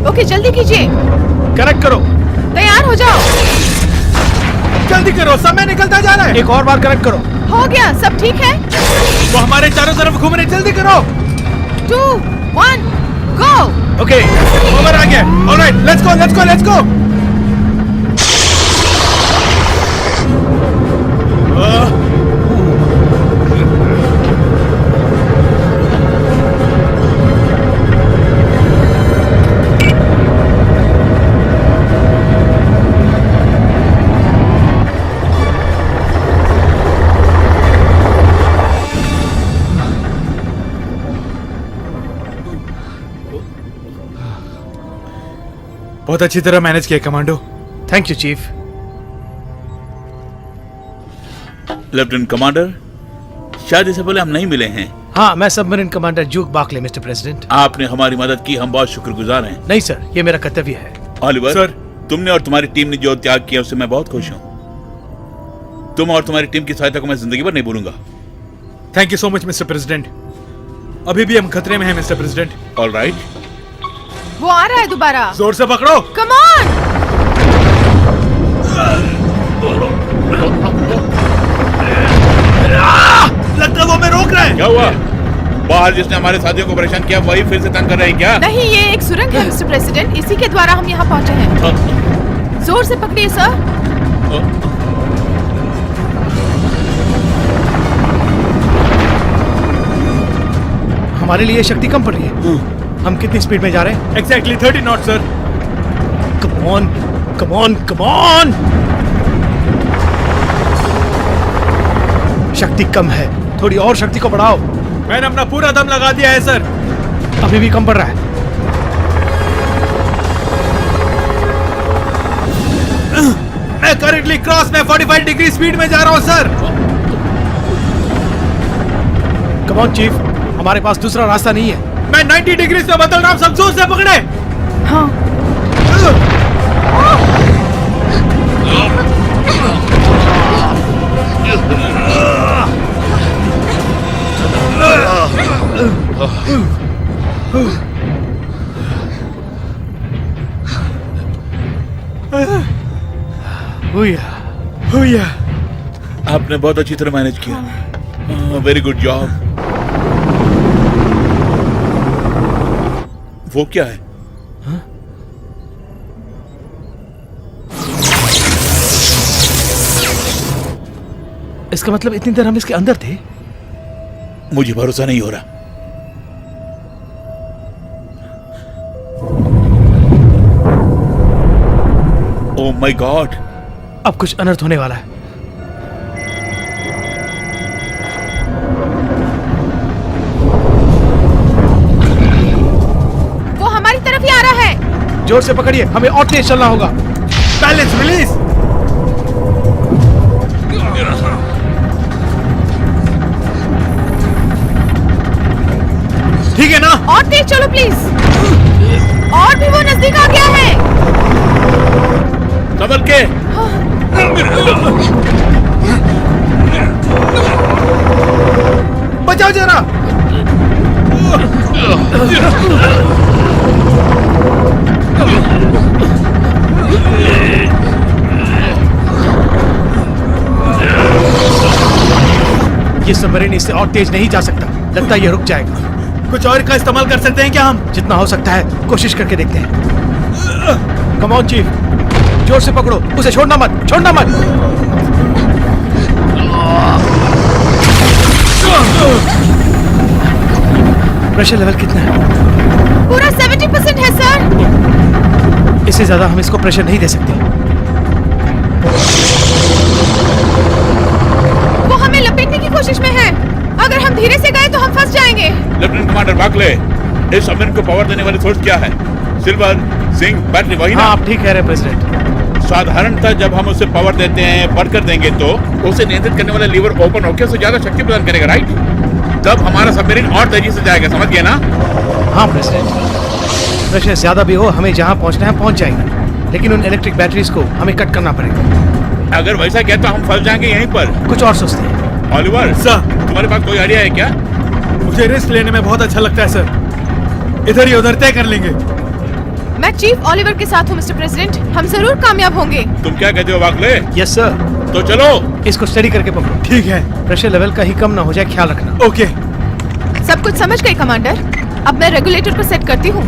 ओके जल्दी कीजिए। कनेक्ट करो। तैयार हो जाओ। जल्दी करो, समय निकलता जा रहा है। एक और बार कनेक्ट करो। हो गया, सब ठीक है? वो हमारे चारों तरफ घूम रहे, जल्दी करो। 2, 1, गो। ओके, ओवर आ गया। Alright, let's go let's go let's go. बहुत अच्छी तरह मैनेज किया commando. Thank you chief. Lieutenant commander, शायद इससे पहले हम नहीं मिले हैं। हाँ, मैं सबमरीन कमांडर जूक बाकले, मिस्टर प्रेसिडेंट। आपने हमारी मदद की, हम बहुत शुक्रगुजार हैं। नहीं सर, ये मेरा कर्तव्य है। ऑलिवर सर, तुमने और तुम्हारी टीम ने जो त्याग किया उससे मैं बहुत खुश हूँ। तुम और तुम्हारी टीम की सहायता को मैं जिंदगी भर नहीं भूलूंगा। Thank you so much mister president. अभी भी हम खतरे में हैं मिस्टर प्रेसिडेंट। ऑलराइट, वो आ रहा है दोबारा। जोर से पकड़ो। Come on. लगता है वो हमें रोक रहा है। क्या हुआ? बाहर जिसने हमारे साथियों को परेशान किया वही फिर से तंग कर रहे हैं क्या? नहीं, ये एक सुरंग है मिस्टर प्रेसिडेंट, इसी के द्वारा हम यहाँ पहुँचे हैं। जोर से पकड़िए सर। हमारे लिए शक्ति कम पड़ रही है। हम कितनी स्पीड में जा रहे हैं? Exactly 30 not sir. Come on, come on, come on. शक्ति कम है, थोड़ी और शक्ति को बढ़ाओ। मैंने अपना पूरा दम लगा दिया है सर। अभी भी कम पड़ रहा है। मैं करंटली क्रॉस में 45 डिग्री स्पीड में जा रहा हूँ सर। कम ऑन चीफ, हमारे पास दूसरा रास्ता नहीं है। मैं 90 डिग्री से बदल रहा हूँ, सब जोर से पकड़े। हाँ। हुआ। आपने बहुत अच्छी तरह मैनेज किया। Very good job. वो क्या है? इसका मतलब इतनी देर हम इसके अंदर थे? मुझे भरोसा नहीं हो रहा। ओह माय गॉड, अब कुछ अनर्थ होने वाला है। वो हमारी तरफ ही आ रहा है। जोर से पकड़िए, हमें और तेज चलना होगा। Balance release. ठीक है ना? और तेज चलो प्लीज। और भी वो नजदीक आ गया है। संभल के। बचाओ जरा। ये सबमरीन इससे और तेज नहीं जा सकता। लगता है ये रुक जाएगा। कुछ और का इस्तेमाल कर सकते हैं क्या हम? जितना हो सकता है कोशिश करके देखते हैं। कम ऑन चीफ, जोर से पकड़ो उसे, छोड़ना मत, छोड़ना मत। प्रेशर लेवल कितना है? पूरा 70% है सर। इससे ज्यादा हम इसको प्रेशर नहीं दे सकते। वो हमें लपेटने की कोशिश में है। अगर हम धीरे से गए तो हम फंस जाएंगे। लेफ्टिनेंट कमांडर बाकले, इस सबमरीन को पावर देने वाली सोर्स क्या है? सिल्वर, जिंक, बैटरी, वही ना? हाँ, आप ठीक कह रहे हैं प्रेसिडेंट। साधारणतः जब हम उसे पावर देते हैं, बढ़कर देंगे तो उसे नियंत्रित करने वाला लीवर ओपन होकर उसे ज्यादा शक्ति प्रदान करेगा, राइट? तब हमारा सबमरीन और तेजी से जाएगा, समझ गए ना? हाँ प्रेसिडेंट, प्रेशर ज्यादा भी हो, हमें जहाँ पहुँचना है पहुँच जाएंगे, लेकिन उन इलेक्ट्रिक बैटरीज को हमें कट करना पड़ेगा। अगर वैसा किया तो हम फंस जाएंगे यहीं पर। कुछ और सोचते हैं। ऑलिवर सर, तुम्हारे पास कोई आइडिया है क्या? मुझे रिस्क लेने में बहुत अच्छा लगता है सर। इधर ही उधर तय कर लेंगे। मैं चीफ ओलिवर के साथ हूँ मिस्टर प्रेसिडेंट। हम जरूर कामयाब होंगे। तुम क्या कहते हो बाकले? Yes sir. तो चलो इसको स्टडी करके पकड़ो। ठीक है। प्रेशर लेवल कहीं कम ना हो जाए, ख्याल रखना। ओके। सब कुछ समझ गई कमांडर। अब मैं रेगुलेटर को सेट करती हूँ।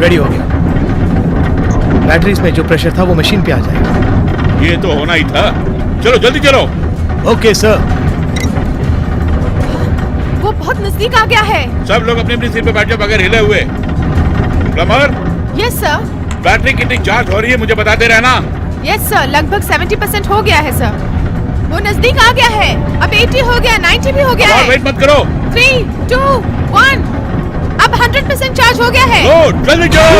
रेडी हो गया। बैटरीज में जो प्रेशर था वो मशीन पे आ जाएगा। ये तो होना ही था। चलो जल्दी चलो। Okay sir. वो बहुत नजदीक आ गया है। सब लोग अपनी अपनी सीट पे बैठ जाओ बगैर हिले हुए। प्लम्बर। Yes sir. बैटरी कितनी चार्ज हो रही है मुझे बताते रहना। यस सर, लगभग 70% हो गया है सर। वो नजदीक आ गया है। अब 80 हो गया, 90 भी हो गया है। वेट मत करो। 3, 2, 1। अब 100% चार्ज हो गया है। जल्दी जाओ।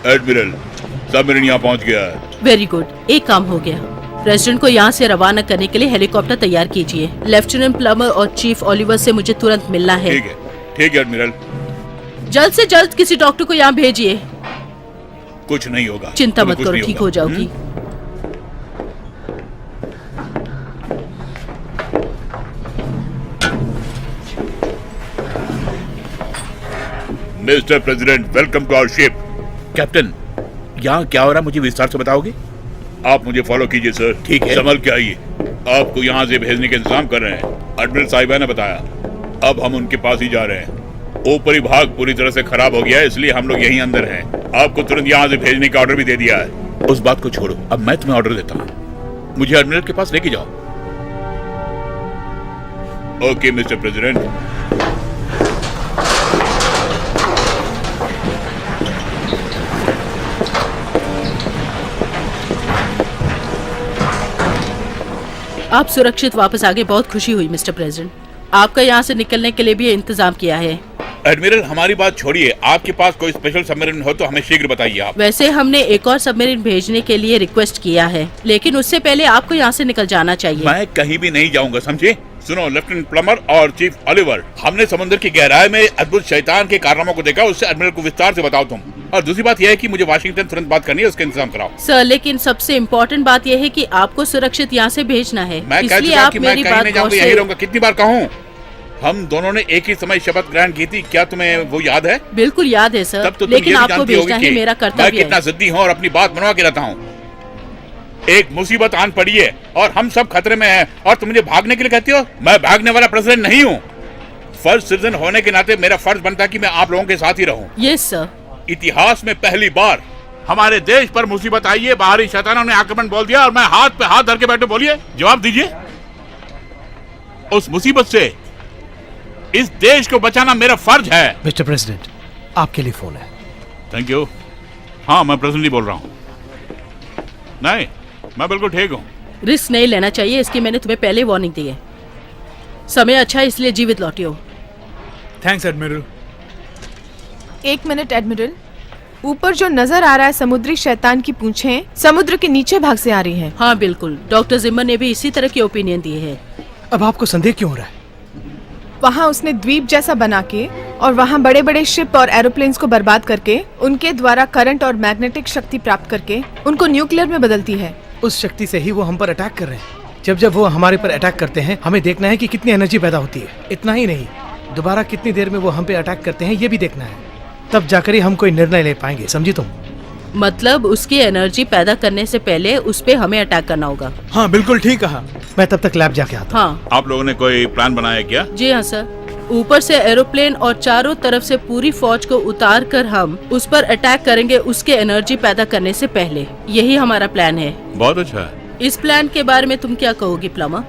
एडमिरल, सबमरीन यहाँ पहुँच गया है। वेरी गुड, एक काम हो गया। प्रेसिडेंट को यहाँ से रवाना करने के लिए हेलीकॉप्टर तैयार कीजिए। लेफ्टिनेंट प्लमर और चीफ ओलिवर से मुझे तुरंत मिलना है। ठीक है एडमिरल। जल्द से जल्द किसी डॉक्टर को यहाँ भेजिए। कुछ नहीं होगा, चिंता मत करो, ठीक हो जाओगी। Mister president, welcome to our ship. Captain, यहाँ क्या हो रहा है मुझे विस्तार से बताओगे? आप मुझे फॉलो कीजिए सर। ठीक है। संभल के आइए। आपको यहाँ से भेजने के इंतजाम कर रहे हैं। एडमिरल साहिबा ने बताया। अब हम उनके पास ही जा रहे हैं। ऊपरी भाग पूरी तरह से खराब हो गया है, इसलिए हम लोग यहीं अंदर हैं। आपको तुरंत यहाँ से भेजने का ऑर्डर भी दे दिया है। उस बात को छोड़ो, अब मैं तुम्हें ऑर्डर देता हूँ। मुझे एडमिरल के पास लेके जाओ। Okay mister president. आप सुरक्षित वापस आ गए, बहुत खुशी हुई मिस्टर प्रेसिडेंट। आपका यहाँ से निकलने के लिए भी इंतजाम किया है। एडमिरल, हमारी बात छोड़िए, आपके पास कोई स्पेशल सबमरीन हो तो हमें शीघ्र बताइए आप। वैसे हमने एक और सबमरीन भेजने के लिए रिक्वेस्ट किया है, लेकिन उससे पहले आपको यहाँ से निकल जाना चाहिए। मैं कहीं भी नहीं जाऊंगा, समझे? सुनो लेफ्टिनेंट प्लमर और चीफ ओलिवर, हमने समुद्र की गहराई में अद्भुत शैतान के कारनामों को देखा, उससे एडमिरल को विस्तार से बताओ तुम। और दूसरी बात यह है कि मुझे वाशिंगटन तुरंत बात करनी है, उसका इंतजाम कराओ। सर लेकिन सबसे इम्पोर्टेंट बात यह है कि आपको सुरक्षित यहाँ से भेजना है, मैं कह इसलिए चुका आप कि मैं मेरी कहीं बात नहीं गौर जाऊंगा, से यही रहूंगा। कितनी बार कहूँ? हम दोनों ने एक ही समय शपथ ग्रहण की थी, क्या तुम्हें वो याद है? बिल्कुल याद है सर, तब तो तुम लेकिन ये भी आपको जानती भेजना होगी ही कि मेरा मैं कर्तव्य कितना है। जिद्दी हूँ और अपनी बात मनवा के रहता हूँ। एक मुसीबत आन पड़ी है और हम सब खतरे में हैं और तुम मुझे भागने के लिए कहती हो? मैं भागने वाला प्रेसिडेंट नहीं हूँ। फर्स्ट सिटीजन होने के नाते मेरा फर्ज बनता है कि मैं आप लोगों के साथ ही रहूं। Yes sir. इतिहास में पहली बार हमारे देश पर मुसीबत आई है, बाहरी शैतानों ने आक्रमण बोल दिया और मैं हाथ पे हाथ धर के बैठे। बोलिए, जवाब दीजिए। उस मुसीबत से इस देश को बचाना मेरा फर्ज है। मिस्टर प्रेसिडेंट, आपके लिए फोन है। Thank you. हाँ, मैं प्रेसिडेंट ही बोल रहा हूँ। नहीं, मैं बिल्कुल ठीक हूँ। रिस्क नहीं लेना चाहिए, इसकी मैंने तुम्हें पहले वार्निंग दी है। समय अच्छा है इसलिए जीवित लौटियो। Thanks admiral. 1 मिनट एडमिरल, ऊपर जो नजर आ रहा है समुद्री शैतान की पूंछें समुद्र के नीचे भाग से आ रही हैं। हाँ बिल्कुल, डॉक्टर जिम्मर ने भी इसी तरह की ओपिनियन दी है। अब आपको संदेह क्यों हो रहा है? वहाँ उसने द्वीप जैसा बना के और वहाँ बड़े बड़े शिप और एरोप्लेन्स को बर्बाद करके उनके द्वारा करंट और मैग्नेटिक शक्ति प्राप्त करके उनको न्यूक्लियर में बदलती है। उस शक्ति से ही वो हम पर अटैक कर रहे हैं। जब जब वो हमारे पर अटैक करते हैं, हमें देखना है कि कितनी एनर्जी पैदा होती है। इतना ही नहीं, दोबारा कितनी देर में वो हम पे अटैक करते हैं ये भी देखना है। तब जाकर ही हम कोई निर्णय ले पाएंगे, समझी तुम? मतलब उसकी एनर्जी पैदा करने से पहले उस पे हमें अटैक करना होगा। हाँ बिल्कुल ठीक कहा। मैं तब तक लैब जाके आता हूँ। हाँ आप लोगों ने कोई प्लान बनाया क्या? जी हाँ सर, ऊपर से एरोप्लेन और चारों तरफ से पूरी फौज को उतार कर हम उस पर अटैक करेंगे उसके एनर्जी पैदा करने से पहले। यही हमारा प्लान है। बहुत अच्छा है। इस प्लान के बारे में तुम क्या कहोगी प्लमा?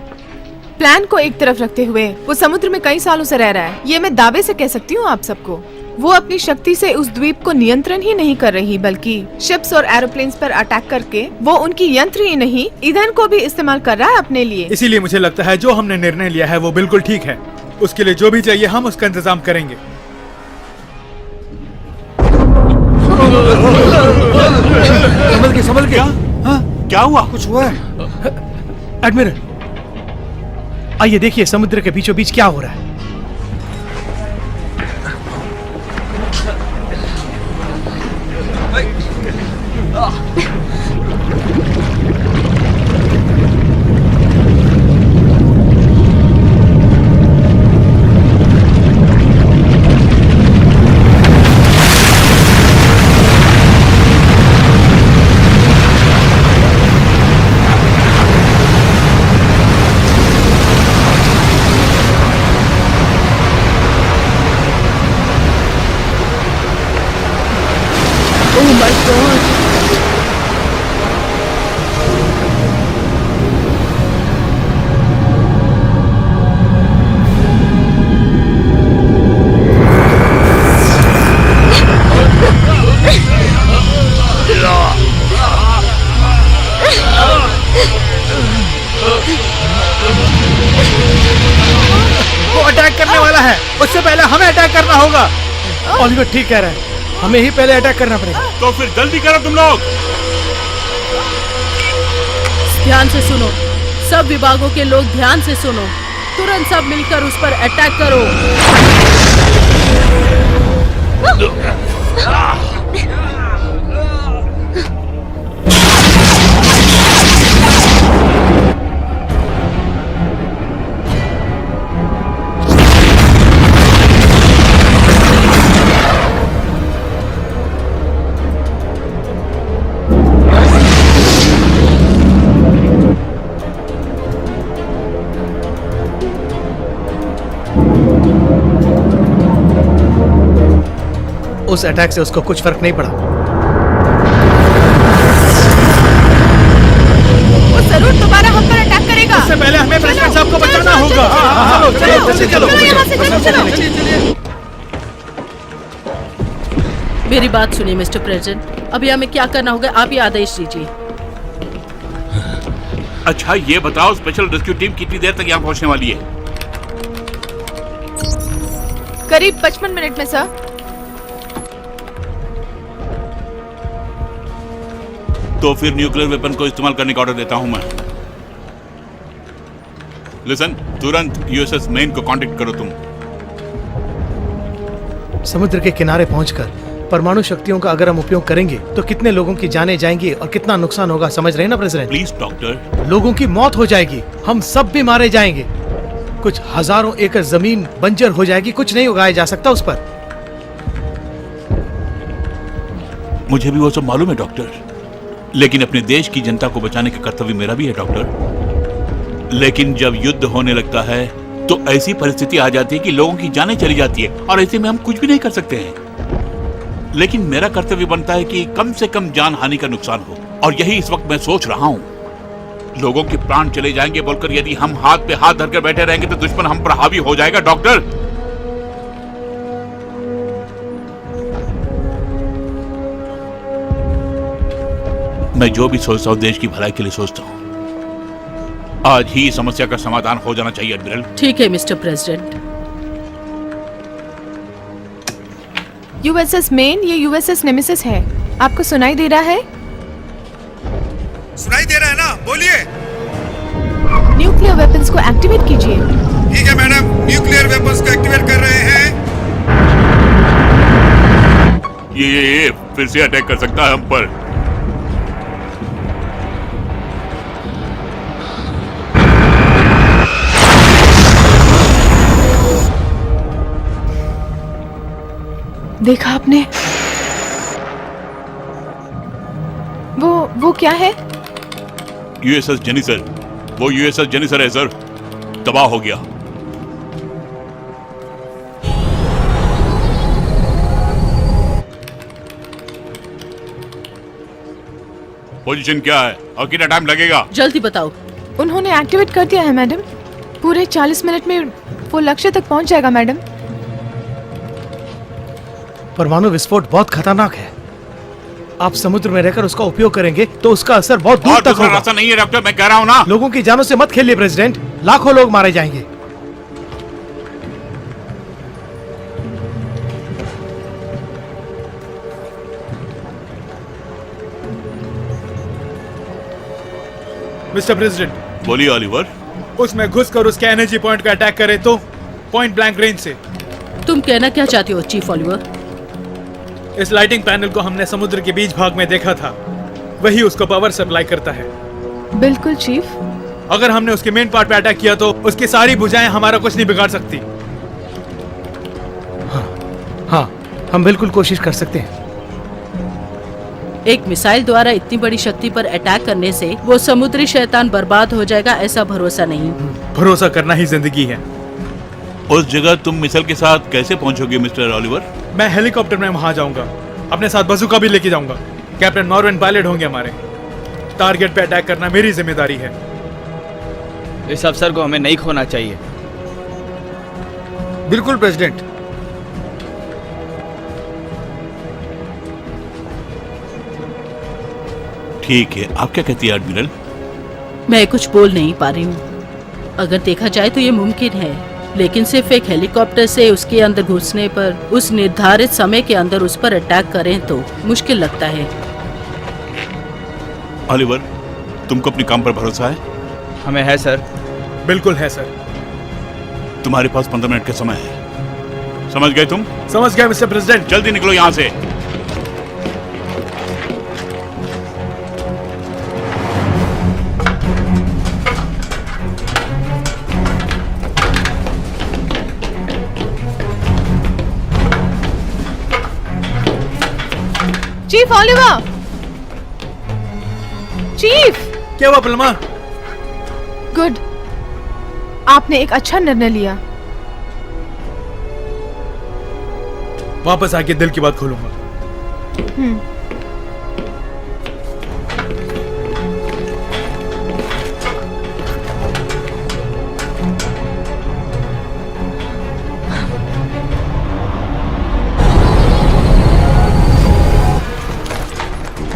प्लान को एक तरफ रखते हुए वो समुद्र में कई सालों से रह रहा है, ये मैं दावे से कह सकती हूँ आप सबको। वो अपनी शक्ति से उस द्वीप को नियंत्रण ही नहीं कर रही, बल्कि शिप्स और एरोप्लेन्स पर अटैक करके वो उनकी यंत्र ही नहीं ईंधन को भी इस्तेमाल कर रहा है अपने लिए। इसीलिए मुझे लगता है जो हमने निर्णय लिया है वो बिल्कुल ठीक है। उसके लिए जो भी चाहिए हम उसका इंतजाम करेंगे। संभल के क्या हुआ? कुछ हुआ है? एडमिरल, आइए देखिए समुद्र के बीचों बीच क्या हो रहा है। वो अटैक करने वाला है, उससे पहले हमें अटैक करना होगा। ऑलिवर ठीक कह रहा है, हमें ही पहले अटैक करना पड़ेगा। तो फिर जल्दी करो तुम लोग। ध्यान से सुनो, सब विभागों के लोग ध्यान से सुनो। तुरंत सब मिलकर उस पर अटैक करो। उस अटैक से उसको कुछ फर्क नहीं पड़ा। वो जरूर दोबारा हम पर अटैक करेगा। उससे पहले हमें प्रेसिडेंट साहब को बचाना होगा। चलो यहाँ से चलो। मेरी बात सुनिए मिस्टर प्रेसिडेंट, अभी हमें क्या करना होगा आप ही आदेश दीजिए। अच्छा ये बताओ, स्पेशल रेस्क्यू टीम कितनी देर तक यहाँ पहुँचने वाली है? करीब 55 मिनट में सर। तो फिर न्यूक्लियर वेपन को इस्तेमाल करने का ऑर्डर देता हूं मैं। लिसन, तुरंत यूएसएस मेन को कांटेक्ट करो तुम। समुद्र के किनारे पहुंचकर परमाणु शक्तियों का अगर हम उपयोग करेंगे तो कितने लोगों की जानें जाएंगी और कितना नुकसान होगा, समझ रहे हैं ना प्रेसिडेंट? Please doctor. लोगों की मौत हो जाएगी, हम सब भी मारे जाएंगे, कुछ हजारों एकड़ जमीन बंजर हो जाएगी, कुछ नहीं उगाया जा सकता उस पर। मुझे भी वो सब मालूम है डॉक्टर, लेकिन अपने देश की जनता को बचाने का कर्तव्य मेरा भी है डॉक्टर। लेकिन जब युद्ध होने लगता है तो ऐसी परिस्थिति आ जाती है कि लोगों की जानें चली जाती है और ऐसे में हम कुछ भी नहीं कर सकते हैं। लेकिन मेरा कर्तव्य बनता है कि कम से कम जान हानि का नुकसान हो, और यही इस वक्त मैं सोच रहा हूँ। लोगों के प्राण चले जाएंगे बोलकर यदि हम हाथ पे हाथ धरकर बैठे रहेंगे तो दुश्मन हम पर हावी हो जाएगा डॉक्टर। मैं जो भी सोचता हूँ देश की भलाई के लिए सोचता हूँ। आज ही समस्या का समाधान हो जाना चाहिए एडमिरल। ठीक है मिस्टर प्रेसिडेंट। यूएसएस मेन, ये यूएसएस नेमेसिस है। आपको सुनाई दे रहा है? सुनाई दे रहा है ना, बोलिए। न्यूक्लियर वेपन्स को एक्टिवेट कीजिए। ठीक है मैडम, न्यूक्लियर वेपन्स को एक्टिवेट कर रहे हैं। ये फिर से अटैक कर सकता है हम पर। देखा आपने? वो क्या है? यूएसएस जेनिसर, वो यूएसएस जेनिसर है सर, तबाह हो गया। पोजीशन क्या है और कितना टाइम लगेगा? जल्दी बताओ। उन्होंने एक्टिवेट कर दिया है मैडम। पूरे 40 मिनट में वो लक्ष्य तक पहुंच जाएगा मैडम। परमाणु विस्फोट बहुत खतरनाक है। आप समुद्र में रहकर उसका उपयोग करेंगे तो उसका असर बहुत दूर तक होगा। रास्ता नहीं है डॉक्टर, मैं कह रहा हूँ ना। लोगों की जानों से मत खेलिए प्रेसिडेंट, लाखों लोग मारे जाएंगे। मिस्टर प्रेसिडेंट, बोलिए ऑलिवर। उसमें घुसकर उसके एनर्जी पॉइंट का अटैक करे तो पॉइंट ब्लैंक रेंज से। तुम कहना क्या चाहते हो चीफ ऑलिवर? इस लाइटिंग पैनल को हमने समुद्र के बीच भाग में देखा था, वही उसको पावर सप्लाई करता है। बिल्कुल चीफ। अगर हमने उसके मेन पार्ट पे अटैक किया तो उसकी सारी भुजाएं हमारा कुछ नहीं बिगाड़ सकती। हाँ, हम बिल्कुल कोशिश कर सकते हैं। एक मिसाइल द्वारा इतनी बड़ी शक्ति पर अटैक करने से वो समुद्री शैतान बर्बाद हो जाएगा, ऐसा भरोसा नहीं। भरोसा करना ही जिंदगी है। उस जगह तुम मिसाइल के साथ कैसे पहुंचोगे मिस्टर ऑलिवर? मैं हेलीकॉप्टर में वहां जाऊंगा, अपने साथ बंदूक भी लेके जाऊंगा। कैप्टन नॉर्वेन पायलट होंगे हमारे। टारगेट पे अटैक करना मेरी जिम्मेदारी है। इस अवसर को हमें नहीं खोना चाहिए। बिल्कुल प्रेसिडेंट। ठीक है, आप क्या कहती है एडमिरल? मैं कुछ बोल नहीं पा रही हूँ। अगर देखा जाए तो ये मुमकिन है, लेकिन सिर्फ एक हेलीकॉप्टर से उसके अंदर घुसने पर उस निर्धारित समय के अंदर उस पर अटैक करें तो मुश्किल लगता है। ऑलिवर, तुमको अपने काम पर भरोसा है? हमें है सर। बिल्कुल है सर। तुम्हारे पास 15 मिनट का समय है, समझ गए तुम? समझ गया मिस्टर प्रेसिडेंट। जल्दी निकलो यहाँ से। Chief Oliver! चीफ! क्या हुआ पलमा? गुड, आपने एक अच्छा निर्णय लिया। वापस आके दिल की बात खोलूंगा।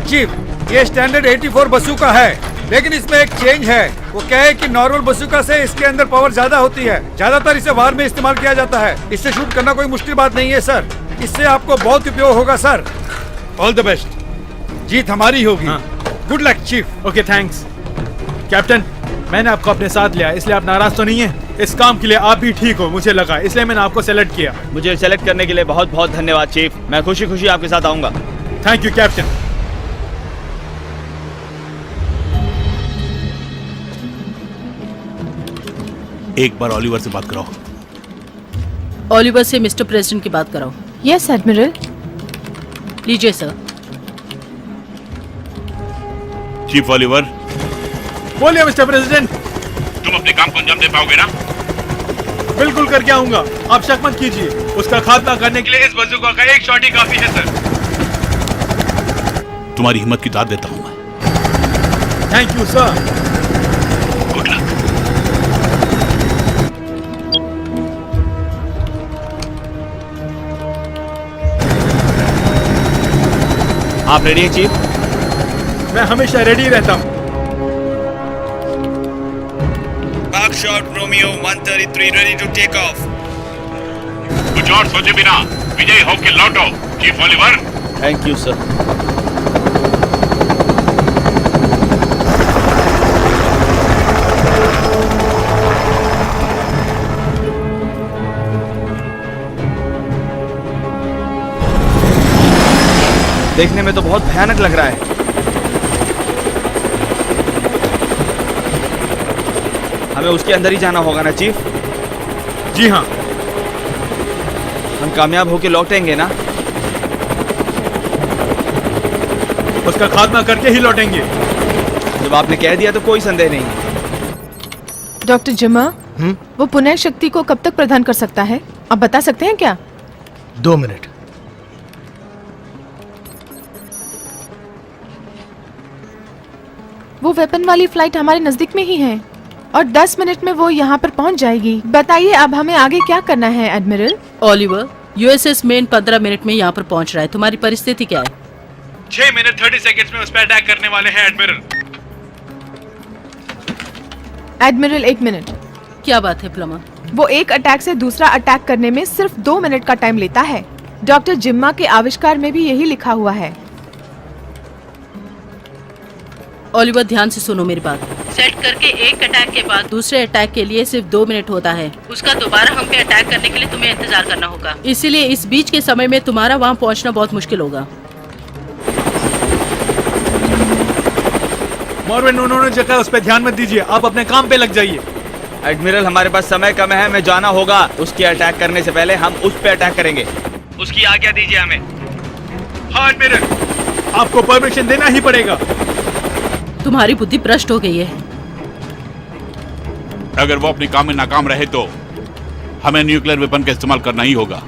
चीफ, ये स्टैंडर्ड 84 बसूका है, लेकिन इसमें एक चेंज है। वो क्या है कि नॉर्मल बसूका से इसके अंदर पावर ज्यादा होती है। ज्यादातर इसे वार में इस्तेमाल किया जाता है। इससे शूट करना कोई मुश्किल बात नहीं है सर। इससे आपको बहुत उपयोग होगा सर। All the best. जीत हमारी होगी। Good luck chief. Okay, thanks. Captain, मैंने आपको अपने साथ लिया, इसलिए आप नाराज तो नहीं है? इस काम के लिए आप भी ठीक हो, मुझे लगा, इसलिए मैंने आपको सेलेक्ट किया। मुझे सेलेक्ट करने के लिए बहुत बहुत धन्यवाद चीफ। मैं खुशी खुशी आपके साथ आऊंगा। Thank you captain. एक बार ओलिवर से बात कराओ। ओलिवर से मिस्टर प्रेसिडेंट की बात कराओ। Yes admiral. लीजिए सर। Chief Oliver. बोलिए मिस्टर प्रेसिडेंट। तुम अपने काम को अंजाम दे पाओगे ना? बिल्कुल करके आऊंगा, आप शक मत कीजिए। उसका खात्मा करने के लिए इस बंदूक का एक शॉट ही काफी है सर। तुम्हारी हिम्मत की दाद देता हूं मैं। Thank you sir. Good luck. आप रेडी हैं चीफ? मैं हमेशा रेडी रहता हूँ। Buckshot Romeo 133 ready to take off. कुछ और सोचे बिना विजय होके लौटो chief Oliver. Thank you sir. देखने में तो बहुत भयानक लग रहा है। हमें उसके अंदर ही जाना होगा ना चीफ? जी हाँ। हम कामयाब होके लौटेंगे ना? उसका खात्मा करके ही लौटेंगे। जब आपने कह दिया तो कोई संदेह नहीं। डॉक्टर जिमा, वो पुनः शक्ति को कब तक प्रदान कर सकता है, आप बता सकते हैं क्या? 2 मिनट। वो वेपन वाली फ्लाइट हमारे नजदीक में ही है और 10 मिनट में वो यहाँ पर पहुँच जाएगी। बताइए अब हमें आगे क्या करना है admiral? Oliver, USS main 15 minute में यहाँ पर पहुँच रहा है। तुम्हारी परिस्थिति क्या है? 6 मिनट 30 सेकंड्स में उस पर अटैक करने वाले हैं एडमिरल। Admiral 1 minute. क्या बात है प्लमर? वो एक अटैक से दूसरा अटैक करने में सिर्फ 2 मिनट का टाइम लेता है। डॉक्टर जिम्मा के आविष्कार में भी यही लिखा हुआ है। ओलिवर ध्यान से सुनो मेरी बात। सेट करके एक अटैक के बाद दूसरे अटैक के लिए सिर्फ 2 मिनट होता है। उसका दोबारा हम पे अटैक करने के लिए तुम्हें इंतजार करना होगा। इसीलिए इस बीच के समय में तुम्हारा वहाँ पहुँचना बहुत मुश्किल होगा। मॉर्विन, उन्होंने जो कहा उस पर ध्यान मत दीजिए, आप अपने काम पे लग जाइए। एडमिरल, हमारे पास समय कम है, हमें जाना होगा। उसके अटैक करने से पहले हम उस पे अटैक करेंगे। उसकी आज्ञा दीजिए हमें। हाँ एडमिरल, आपको परमिशन देना ही पड़ेगा। तुम्हारी बुद्धि भ्रष्ट हो गई है। अगर वो अपने काम में नाकाम रहे तो हमें न्यूक्लियर वेपन का इस्तेमाल करना ही होगा।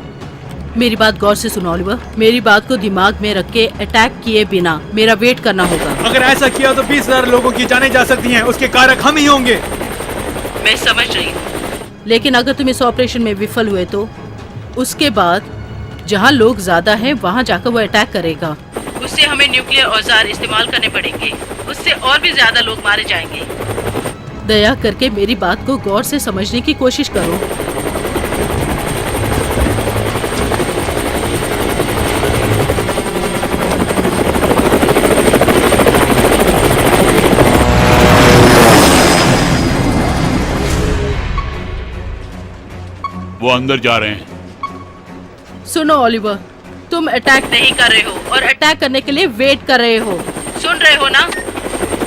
मेरी बात गौर से सुनो ओलिवर। मेरी बात को दिमाग में रख के अटैक किए बिना मेरा वेट करना होगा। अगर ऐसा किया तो 20,000 लोगों की जानें जा सकती हैं, उसके कारक हम ही होंगे। मैं समझ रही हूँ, लेकिन अगर तुम इस ऑपरेशन में विफल हुए तो उसके बाद जहाँ लोग ज्यादा हैं वहाँ जाकर वो अटैक करेगा। उससे हमें न्यूक्लियर औजार इस्तेमाल करने पड़ेंगे। उससे और भी ज्यादा लोग मारे जाएंगे। दया करके मेरी बात को गौर से समझने की कोशिश करो। वो अंदर जा रहे हैं। सुनो ओलिवर, तुम अटैक नहीं कर रहे हो और अटैक करने के लिए वेट कर रहे हो। सुन रहे हो ना?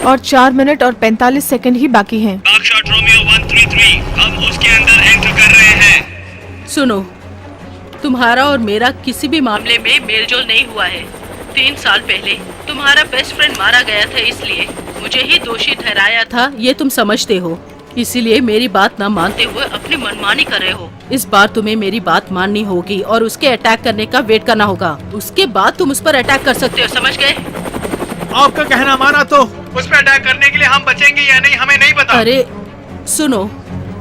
और 4 मिनट और 45 सेकंड ही बाकी हैं। Buckshot Romeo 133, हम उसके अंदर एंटर कर रहे हैं। सुनो, तुम्हारा और मेरा किसी भी मामले में मेलजोल नहीं हुआ है। 3 साल पहले तुम्हारा बेस्ट फ्रेंड मारा गया था, इसलिए मुझे ही दोषी ठहराया था, ये तुम समझते हो। इसीलिए मेरी बात न मानते हुए अपनी मनमानी कर रहे हो। इस बार तुम्हें मेरी बात माननी होगी और उसके अटैक करने का वेट करना होगा। उसके बाद तुम उस पर अटैक कर सकते हो, समझ गए? आपका कहना माना तो उस पर अटैक करने के लिए हम बचेंगे या नहीं हमें नहीं पता। अरे सुनो,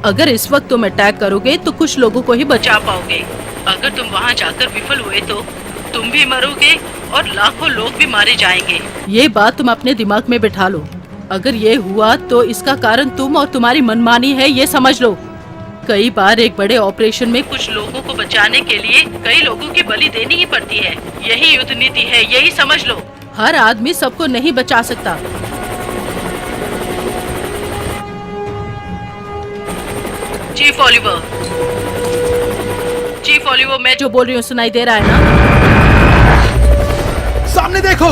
अगर इस वक्त तुम अटैक करोगे तो कुछ लोगों को ही बचा पाओगे। अगर तुम वहाँ जाकर विफल हुए तो तुम भी मरोगे और लाखों लोग भी मारे जाएंगे। ये बात तुम अपने दिमाग में बिठा लो। अगर ये हुआ तो इसका कारण तुम और तुम्हारी मनमानी है, ये समझ लो। कई बार एक बड़े ऑपरेशन में कुछ लोगों को बचाने के लिए कई लोगों की बलि देनी ही पड़ती है। यही युद्ध नीति है, यही समझ लो। हर आदमी सबको नहीं बचा सकता। चीफ ओलिवर, चीफ ओलिवर, मैं जो बोल रही हूँ सुनाई दे रहा है ना? सामने देखो।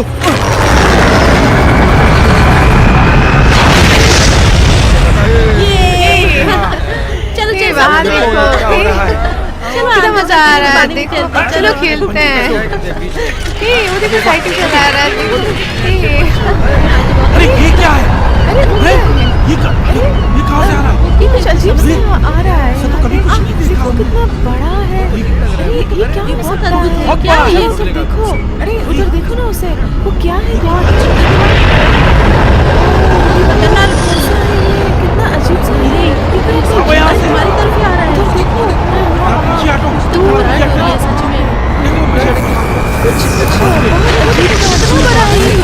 चलो ये वहाँ देखो, कितना मजा आ रहा है। देखो, चलो खेलते हैं। वो देखो साइकिल चला रहा है। अरे ये क्या है? अरे ये कहाँ से आ रहा है? ये कुछ अजीब सा आ रहा है। देखो कितना बड़ा है। अरे ये क्या हो सकता है? क्या है ये सब? देखो, अरे उधर देखो ना उसे। वो क्या है? कितना अजीब सा है। हमारी तरफ ही आ रहा है। देखो दूर है सच में। कुछ बहुत अजीब सा बड़ा है ये।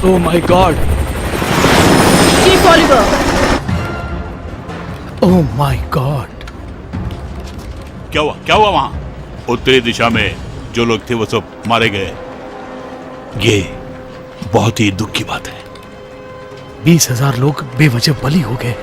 Oh my God! Chief Oliver, Oh my God! क्या हुआ वहां? उत्तरी दिशा में जो लोग थे वो सब मारे गए। ये बहुत ही दुख की बात है। 20,000 लोग बेवजह बलि हो गए।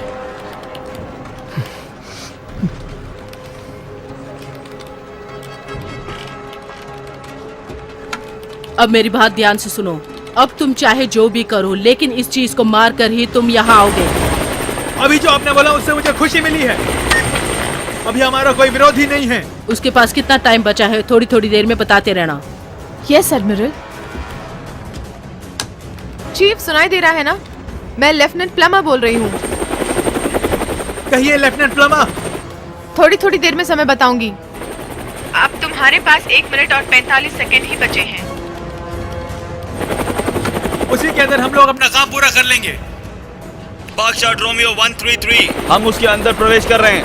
अब मेरी बात ध्यान से सुनो। अब तुम चाहे जो भी करो, लेकिन इस चीज को मार कर ही तुम यहाँ आओगे। अभी जो आपने बोला उससे मुझे खुशी मिली है। अभी हमारा कोई विरोधी नहीं है। उसके पास कितना टाइम बचा है? थोड़ी थोड़ी देर में बताते रहना। Yes admiral. चीफ सुनाई दे रहा है ना? मैं लेफ्टिनेंट प्लमा बोल रही हूँ। कहिए लेफ्टिनेंट प्लमा। थोड़ी थोड़ी देर में समय बताऊंगी। अब तुम्हारे पास 1 मिनट और 45 सेकेंड ही बचे हैं। उसी के अंदर हम लोग अपना काम पूरा कर लेंगे। बागशॉट रोमियो 133, हम उसके अंदर प्रवेश कर रहे हैं।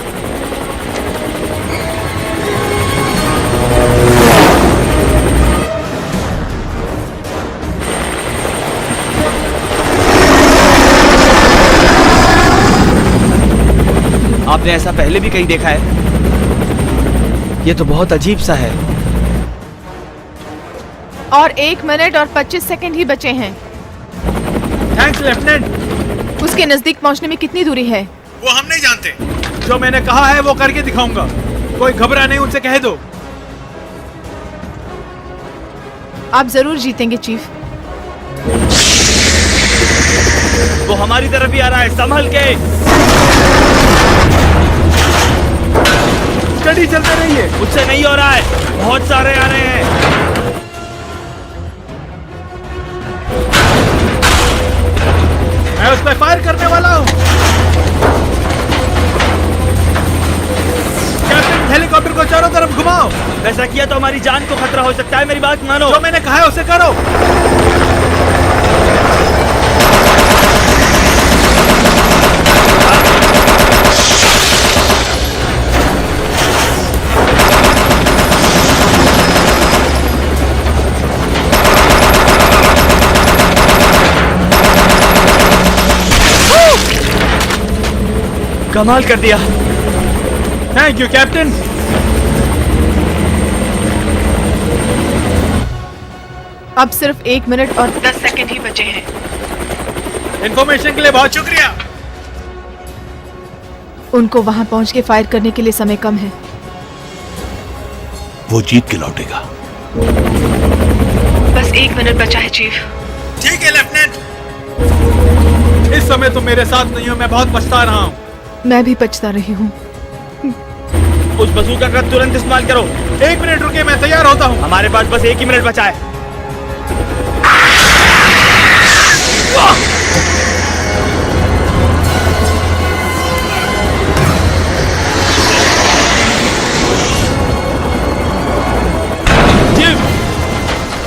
आपने ऐसा पहले भी कहीं देखा है? ये तो बहुत अजीब सा है। और 1 मिनट और 25 सेकेंड ही बचे हैं। Thanks lieutenant. उसके नजदीक पहुंचने में कितनी दूरी है? वो हम नहीं जानते। जो मैंने कहा है वो करके दिखाऊंगा। कोई घबरा नहीं, उनसे कह दो। आप जरूर जीतेंगे चीफ। वो हमारी तरफ ही आ रहा है, संभल के। स्टडी चलते रहिए। मुझसे नहीं हो रहा है, बहुत सारे आ रहे हैं। मैं उस पर फायर करने वाला हूँ। कैप्टन, हेलीकॉप्टर को चारों तरफ घुमाओ। ऐसा किया तो हमारी जान को खतरा हो सकता है। मेरी बात मानो। जो मैंने कहा है उसे करो। कमाल कर दिया। Thank you captain. अब सिर्फ 1 मिनट और 10 सेकेंड ही बचे हैं। इन्फॉर्मेशन के लिए बहुत शुक्रिया। उनको वहां पहुंच के फायर करने के लिए समय कम है। वो जीत के लौटेगा। बस 1 मिनट बचा है चीफ। ठीक है लेफ्टिनेंट। इस समय तुम मेरे साथ नहीं हो, मैं बहुत पछता रहा हूँ। मैं भी पछता रही हूँ। उस बंदूक का तुरंत इस्तेमाल करो। 1 मिनट रुके, मैं तैयार होता हूँ। हमारे पास बस 1 ही मिनट बचा है।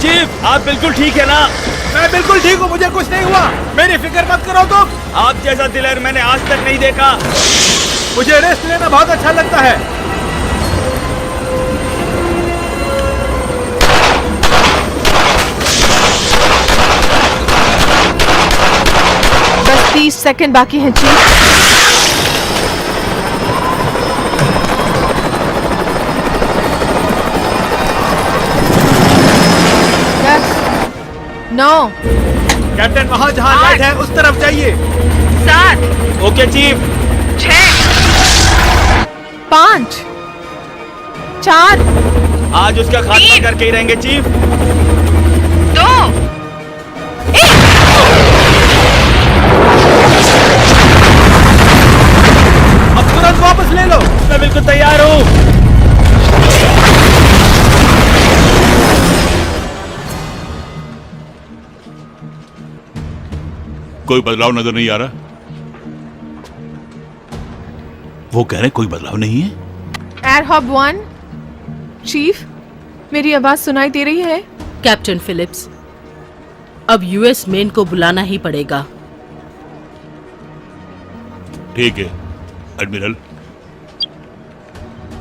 चीफ, आप बिल्कुल ठीक है ना? मैं बिल्कुल ठीक हूँ, मुझे कुछ नहीं हुआ। मेरी फिक्र मत करो तुम। आप जैसा दिलेर मैंने आज तक नहीं देखा। मुझे रेस्ट लेना बहुत अच्छा लगता है। बस 30 सेकंड बाकी हैं चीफ। 9 कैप्टन वहाँ जहाँ लाइट है उस तरफ जाइए। 7 ओके चीफ। 6 5 4 आज उसका खात्मा करके ही रहेंगे चीफ। 2 अब तुरंत वापस ले लो। मैं बिल्कुल तैयार हूँ। कोई बदलाव नजर नहीं आ रहा। वो कह रहे कोई बदलाव नहीं है। एयर हब 1 चीफ, मेरी आवाज सुनाई दे रही है? कैप्टन फिलिप्स, अब यूएस मेन को बुलाना ही पड़ेगा। ठीक है एडमिरल।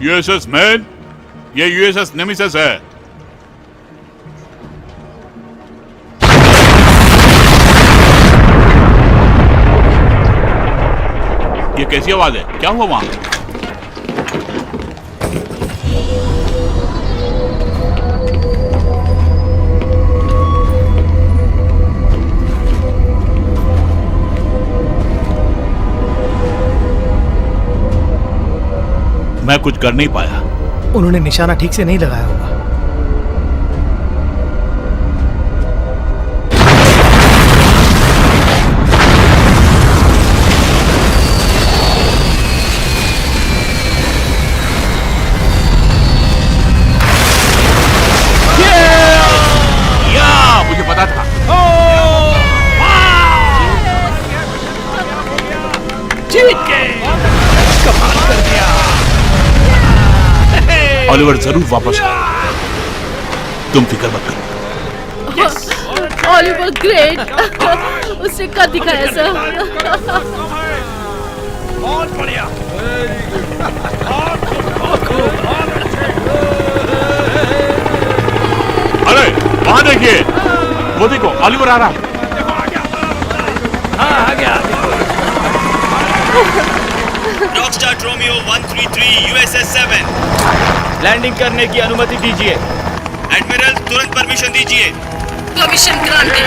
यूएसएस मैन, ये यूएसएस नेमिसिस है। ये कैसी आवाज है? क्या हुआ वहां? मैं कुछ कर नहीं पाया। उन्होंने निशाना ठीक से नहीं लगाया होगा। मुझे पता था। कमाल कर दिया। ऑलिवर जरूर वापस आएगा, तुम फिक्र मत करो। Oliver great. उसने कर दिखाया सर। बहुत बढ़िया। अरे वहां देखिए, वो देखो ऑलिवर आ रहा। हाँ आ गया। रॉकस्टार रोमियो 133 यूएसएस 7 लैंडिंग करने की अनुमति दीजिए। एडमिरल तुरंत परमिशन दीजिए। Permission granted.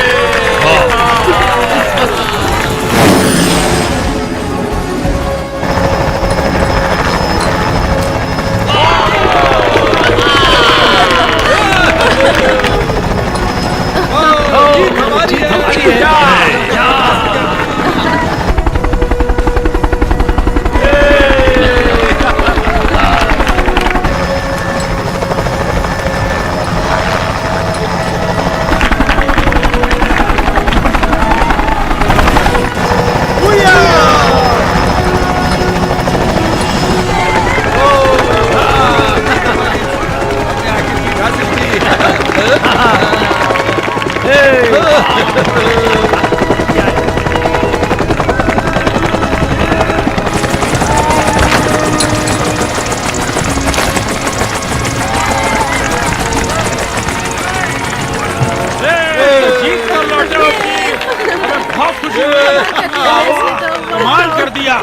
कमाल कर दिया।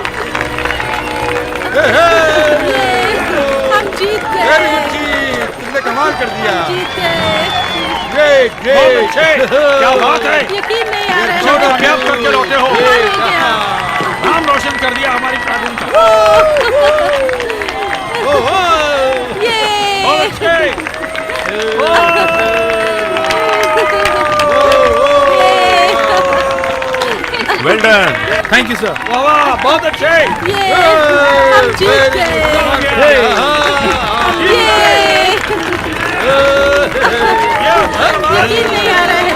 हम जीत गए। वेरी गुड जी, तुमने कमाल कर दिया। जीत गए। Great great. क्या बात है। यकीन नहीं आ रहा है। छोड़ो, क्या करके लौटे हो। कमाल हो गया। नाम रोशन कर दिया हमारी प्लाटून का। ये बहुत अच्छे। Well done. Thank you sir. वाह वाह, बहुत अच्छे। ये हम जीत गए। ये यकीन नहीं आ रहा है।